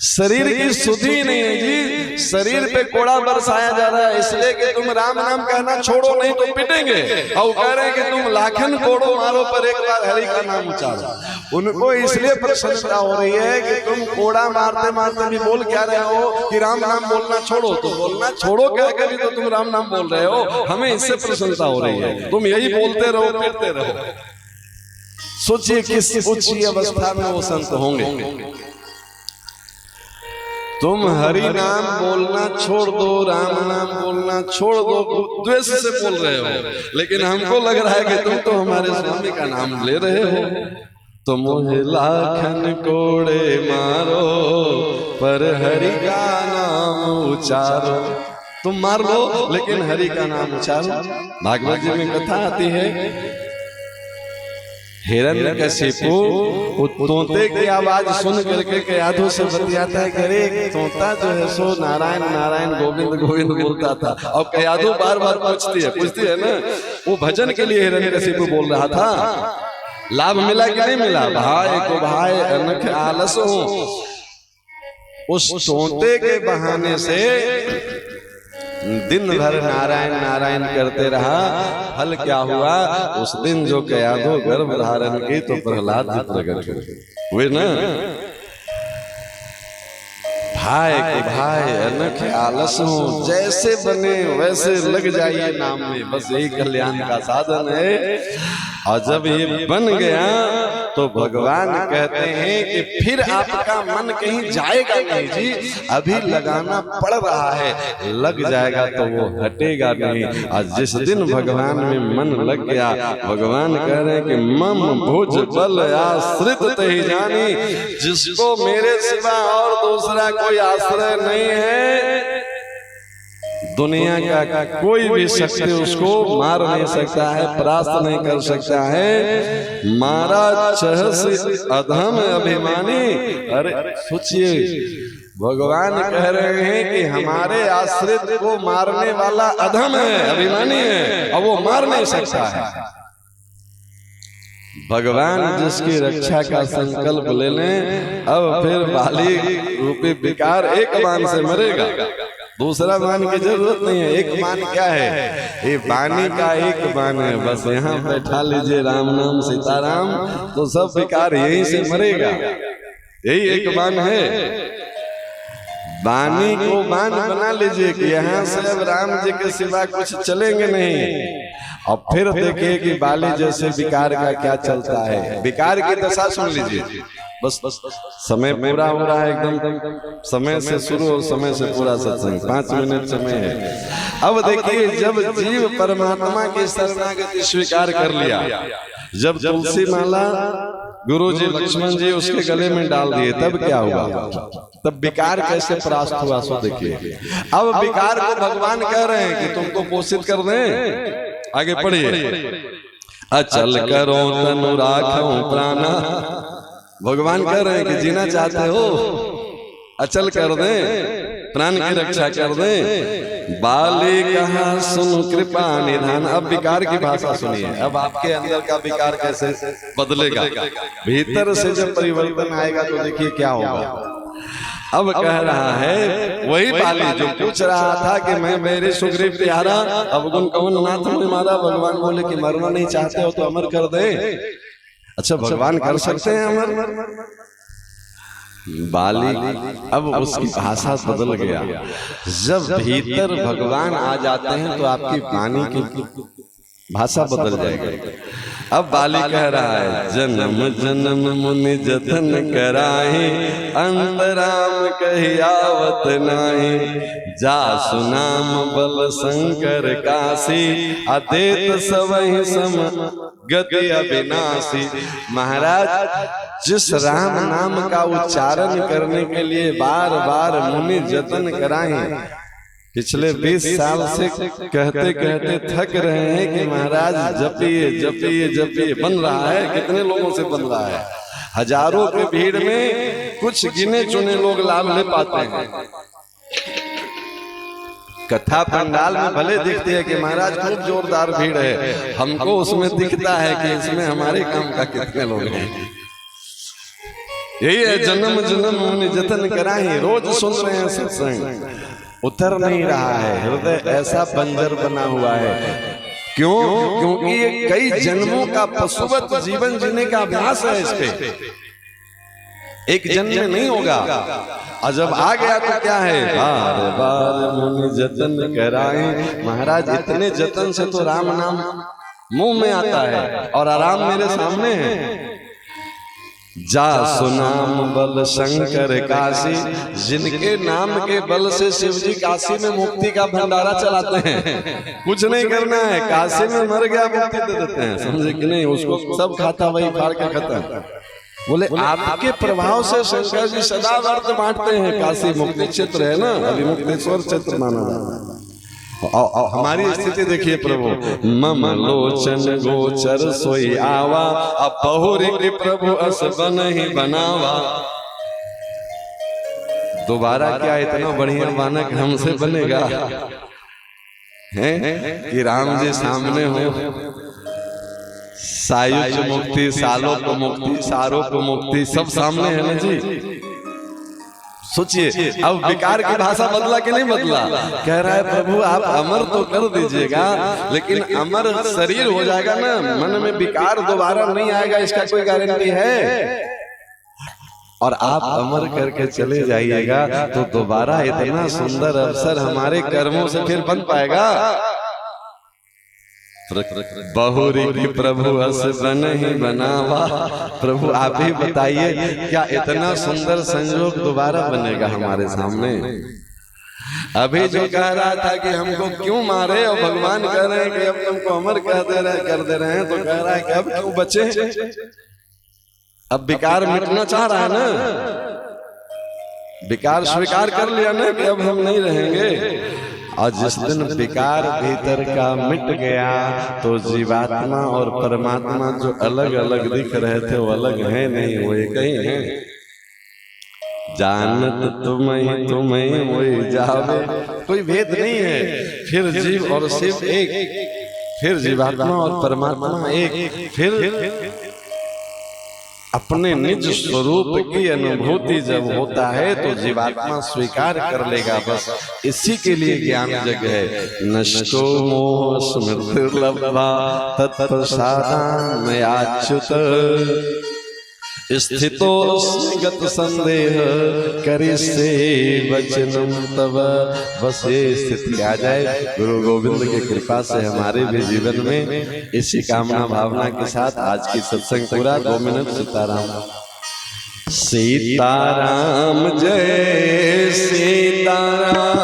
शरीर की सुधि नहीं है जी, शरीर पे कोड़ा बरसाया जा रहा है इसलिए कि तुम राम नाम कहना छोड़ो नहीं तो पिटेंगे। और कह रहे हैं कि तुम लाखन कोड़ो मारो पर एक बार हरि का नाम उचारो। उनको इसलिए प्रसन्नता हो रही है कि तुम कोड़ा मारते मारते भी बोल क्या रहे हो कि राम नाम बोलना छोड़ो। तो बोलना छोड़ो क्या कभी तो तुम राम नाम बोल रहे हो, हमें इससे प्रसन्नता हो रही है। तुम यही बोलते रहो, पिटते रहो। सोचिए किस उच्च अवस्था में वो संत होंगे। तुम हरि नाम बोलना छोड़ दो, राम नाम बोलना छोड़ दो, द्वेष से बोल रहे हो, लेकिन हमको लग रहा है कि तुम तो हमारे स्वामी का नाम ले रहे हो। तो मोहे लाखन कोड़े मारो पर हरि का नाम उचारो। तुम मार लो लेकिन हरि का नाम उचारो। भागवत जी में कथा आती है, हिरण्यकशिपु तोते की आवाज सुन करके कयाधु से बतियाता है कि अरे तोता जो है सो नारायण नारायण गोविंद गोविंद बोलता था। और कयाधु बार बार पूछती है ना, वो भजन के लिए हिरण्यकशिपु बोल रहा था। लाभ मिला कि नहीं मिला? भाई को भाई अनख आलस हो। उस तोते के बहाने से दिन भर नारायण नारायण करते रहा। फल क्या हुआ? उस दिन जो कयाधु गर्भ धारण की तो प्रहलाद भी प्रकट हुए ना। भाई को भाई अनख आलस हो, जैसे बने वैसे लग जाइए नाम में, बस यही कल्याण का साधन है। और जब ये बन गया तो भगवान कहते हैं कि फिर आपका मन कहीं जाएगा नहीं जी, अभी लगाना पड़ रहा है, लग जाएगा तो वो हटेगा नहीं। और जिस दिन भगवान में मन लग गया, भगवान कह रहे हैं कि मम भुज बल आश्रित तहि जानी, जिसको मेरे सिवा और दूसरा कोई आश्रय नहीं है, दुनिया का कोई भी शक्ति उसको मार नहीं सकता है, परास्त नहीं कर सकता है। मारा चहस अधम अभिमानी। अरे सोचिए, भगवान कह रहे हैं कि हमारे आश्रित को मारने वाला अधम है, अभिमानी है, और वो मार नहीं सकता है। भगवान जिसकी रक्षा का संकल्प ले लें, अब फिर बाली रूपी विकार एक बाण से मरेगा, दूसरा बाण की जरूरत नहीं है। एक बाण क्या है? ये वाणी का एक बाण है, बस यहाँ बैठा लीजिए राम नाम सीताराम, तो सब विकार यहीं से मरेगा। यही एक बाण है। वाणी को बाण बना लीजिए कि यहाँ से अब राम जी के सिवा कुछ चलेंगे नहीं। और फिर देखिए कि बाली जैसे विकार का क्या चलता है। विकार की दशा सुन लीजिए। बस समय पूरा हो रहा है, एकदम समय से शुरू और समय से पूरा सत्संग, 5 मिनट समय है। अब देखिए, जब जीव परमात्मा की शरणागति स्वीकार कर लिया, जब तुलसी माला गुरु जी लक्ष्मण जी उसके गले में डाल दिए, तब क्या हुआ? तब विकार कैसे परास्त हुआ, सो देखिए। अब विकार को भगवान कह रहे हैं कि तुमको पोषित कर दें। आगे पढ़िए। अचल करो तनु राखो प्राणा। भगवान कह रहे हैं कि जीना चाहते हो, अचल कर दें, प्राण की रक्षा कर दें। बाली कहा सुन कृपा निधान। अब विकार की भाषा सुनिए। अब आपके अंदर का विकार कैसे बदलेगा, भीतर से जब परिवर्तन आएगा तो देखिए क्या होगा। अब कह रहा है वही बाली जो पूछ रहा था कि मैं मेरे सुग्रीव प्यारा अवगुण कवन नाथ में मारा। भगवान बोले कि मरना नहीं चाहते हो तो अमर कर दे। अच्छा, भगवान कर सकते हैं अमर? बाली अब उसकी भाषा बदल गया। जब भीतर भगवान आ जाते हैं तो आपकी वाणी की भाषा बदल जाएगी। अब बाली कह रहा है, जन्म जन्म मुनि जतन कराहे, अंतराम कहियावत नाही। जा सुनाम बल शंकर काशी, अदेत सबहि सम गति अविनाशी। महाराज, जिस राम नाम का उच्चारण करने के लिए बार बार मुनि जतन कराए, पिछले 20 साल से कहते कहते थक रहे हैं कि महाराज जपिए जपिए जपिए। बन रहा है, कितने लोगों से बन रहा है? हजारों की भीड़ में कुछ गिने चुने लोग लाभ ले पाते हैं। कथा पंडाल में भले दिखती है कि महाराज खूब जोरदार भीड़ है, हमको उसमें दिखता है कि इसमें हमारे काम का कितने लोग हैं। यही है, जन्म जन्म मुनि जतन कराए। रोज सुन रहे हैं सत्संग, उतर नहीं रहा है, हृदय ऐसा बंजर बना हुआ है। क्यों? क्योंकि ये कई जन्मों का पशुवत जीवन जीने का अभ्यास है। इस पे एक जन्म में नहीं होगा, और जब आ गया तो क्या है? बार बार मुनि जतन कराए। महाराज, इतने जतन से तो राम नाम मुंह में आता है और आराम मेरे सामने है। जा सुनाम बल शंकर काशी। जिनके नाम के बल से शिव जी काशी में मुक्ति का भंडारा चलाते हैं। कुछ नहीं करना है, काशी में मर गया मुक्ति दे देते हैं, समझे कि नहीं? उसको सब खाता वही फाड़ के खत्म। बोले आपके प्रभाव से शंकर जी सदा व्रत बांटते हैं। काशी मुक्ति क्षेत्र है ना, अभी मुक्तेश्वर क्षेत्र माना जाता है। हमारी स्थिति देखिए प्रभु। मम लोचन गोचर सोई आवा, अब बहुरी के प्रभु अस बन ही बनावा। दोबारा क्या इतना बढ़िया बानक हमसे बनेगा हैं कि राम जी सामने हो। सायुज मुक्ति, सालों को मुक्ति, सारों को मुक्ति, सब सामने है ना जी। सोचिए, अब विकार की भाषा बदला कि नहीं बदला? कह रहा है प्रभु आप अमर तो कर दीजिएगा, लेकिन अमर शरीर हो जाएगा ना, मन में विकार दोबारा नहीं आएगा, इसका कोई गारंटी है? और आप अमर करके चले जाइएगा तो दोबारा इतना सुंदर अवसर हमारे कर्मों से फिर बन पाएगा। बहुरी की प्रभु अस बन ही बनावा। प्रभु आप ही बताइए, क्या इतना सुंदर संयोग दोबारा बनेगा हमारे सामने? अभी जो कह रहा था कि हमको क्यों मारे, और भगवान कह रहे हैं कि अब तुमको अमर कर दे रहे हैं, तो कह रहा है कि अब क्यों बचे? अब विकार मिटना चाह रहा है ना, विकार स्वीकार कर लिया ना कि अब हम नहीं रहेंगे। और जिस दिन विकार भीतर का मिट गया तो जीवात्मा और परमात्मा जो अलग अलग दिख रहे थे वो अलग है नहीं, वो एक ही है। जानत तुम ही वही जावे, कोई भेद नहीं है। फिर जीव और शिव एक, फिर जीवात्मा और परमात्मा एक, फिर अपने निज स्वरूप की अनुभूति जब होता है तो जीवात्मा स्वीकार कर लेगा। बस इसी के लिए ज्ञान जग है। नष्टो मोह स्मृति लब्धा तत्प्रसादान अच्युत स्थितो गत संदेह करिष्ये वचनम तव। बस ये स्थिति आ जाए गुरु गोविंद की कृपा से हमारे भी जीवन में। इसी कामना भावना के साथ आज की सत्संग पूरा। 2 मिनट सीताराम। सीताराम जय सीताराम,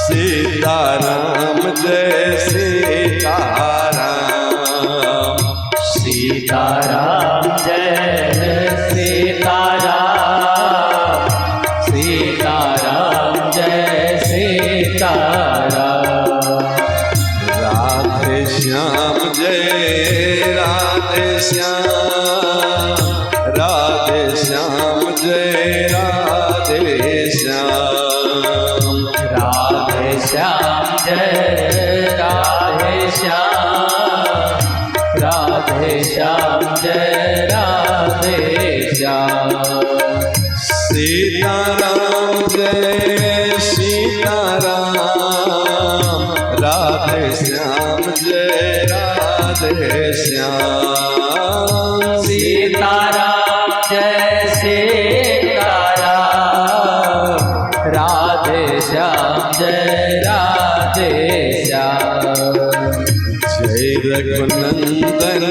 सीताराम जय सीताराम, सीताराम जय सीताराम, सीताराम जय सीताराम। राधे श्याम जय राधे श्याम, राधे श्याम जय राधे श्याम, राधे श्याम जय राधे श्याम, राधे श्याम जय राधे श्याम। सीताराम जय सीताराम, राधे श्याम जय राधे श्याम, सीताराम जय सीताराम, राधे श्याम जय राधे श्याम। जय रघुनंदन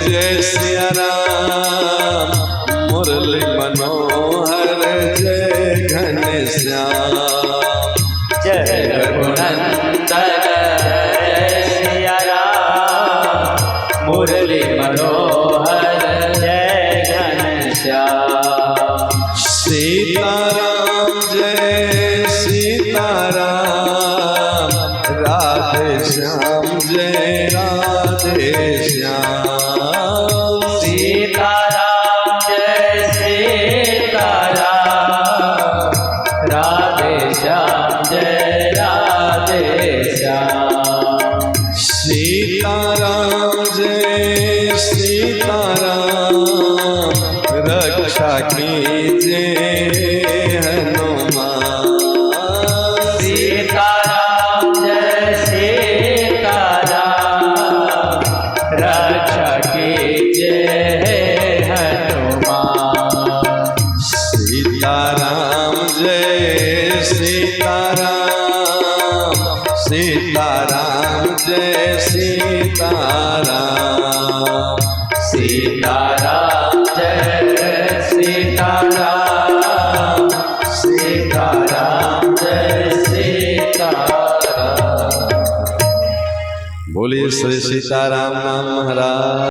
जय सिया राम, मुरली मनोहर जय घनश्याम, जय रघुनंदन जय सिया राम, मुरली मनोहर जय घनश्याम। सीताराम जय सीताराम, राधे श्याम जय राधे श्याम, सीताराम जय सीताराम, राधे श्याम जय राधे श्याम। सीताराम जय सीताराम, रक्षा कीजिए हनुमान, सीताराम जय सीताराम, रक्षा कीजिए हनुमान। सीताराम जय सीताराम, सीताराम जय सीताराम, सीताराम जय सीताराम, सीताराम जय सीताराम। बोलिए श्री सीताराम नाम महाराज।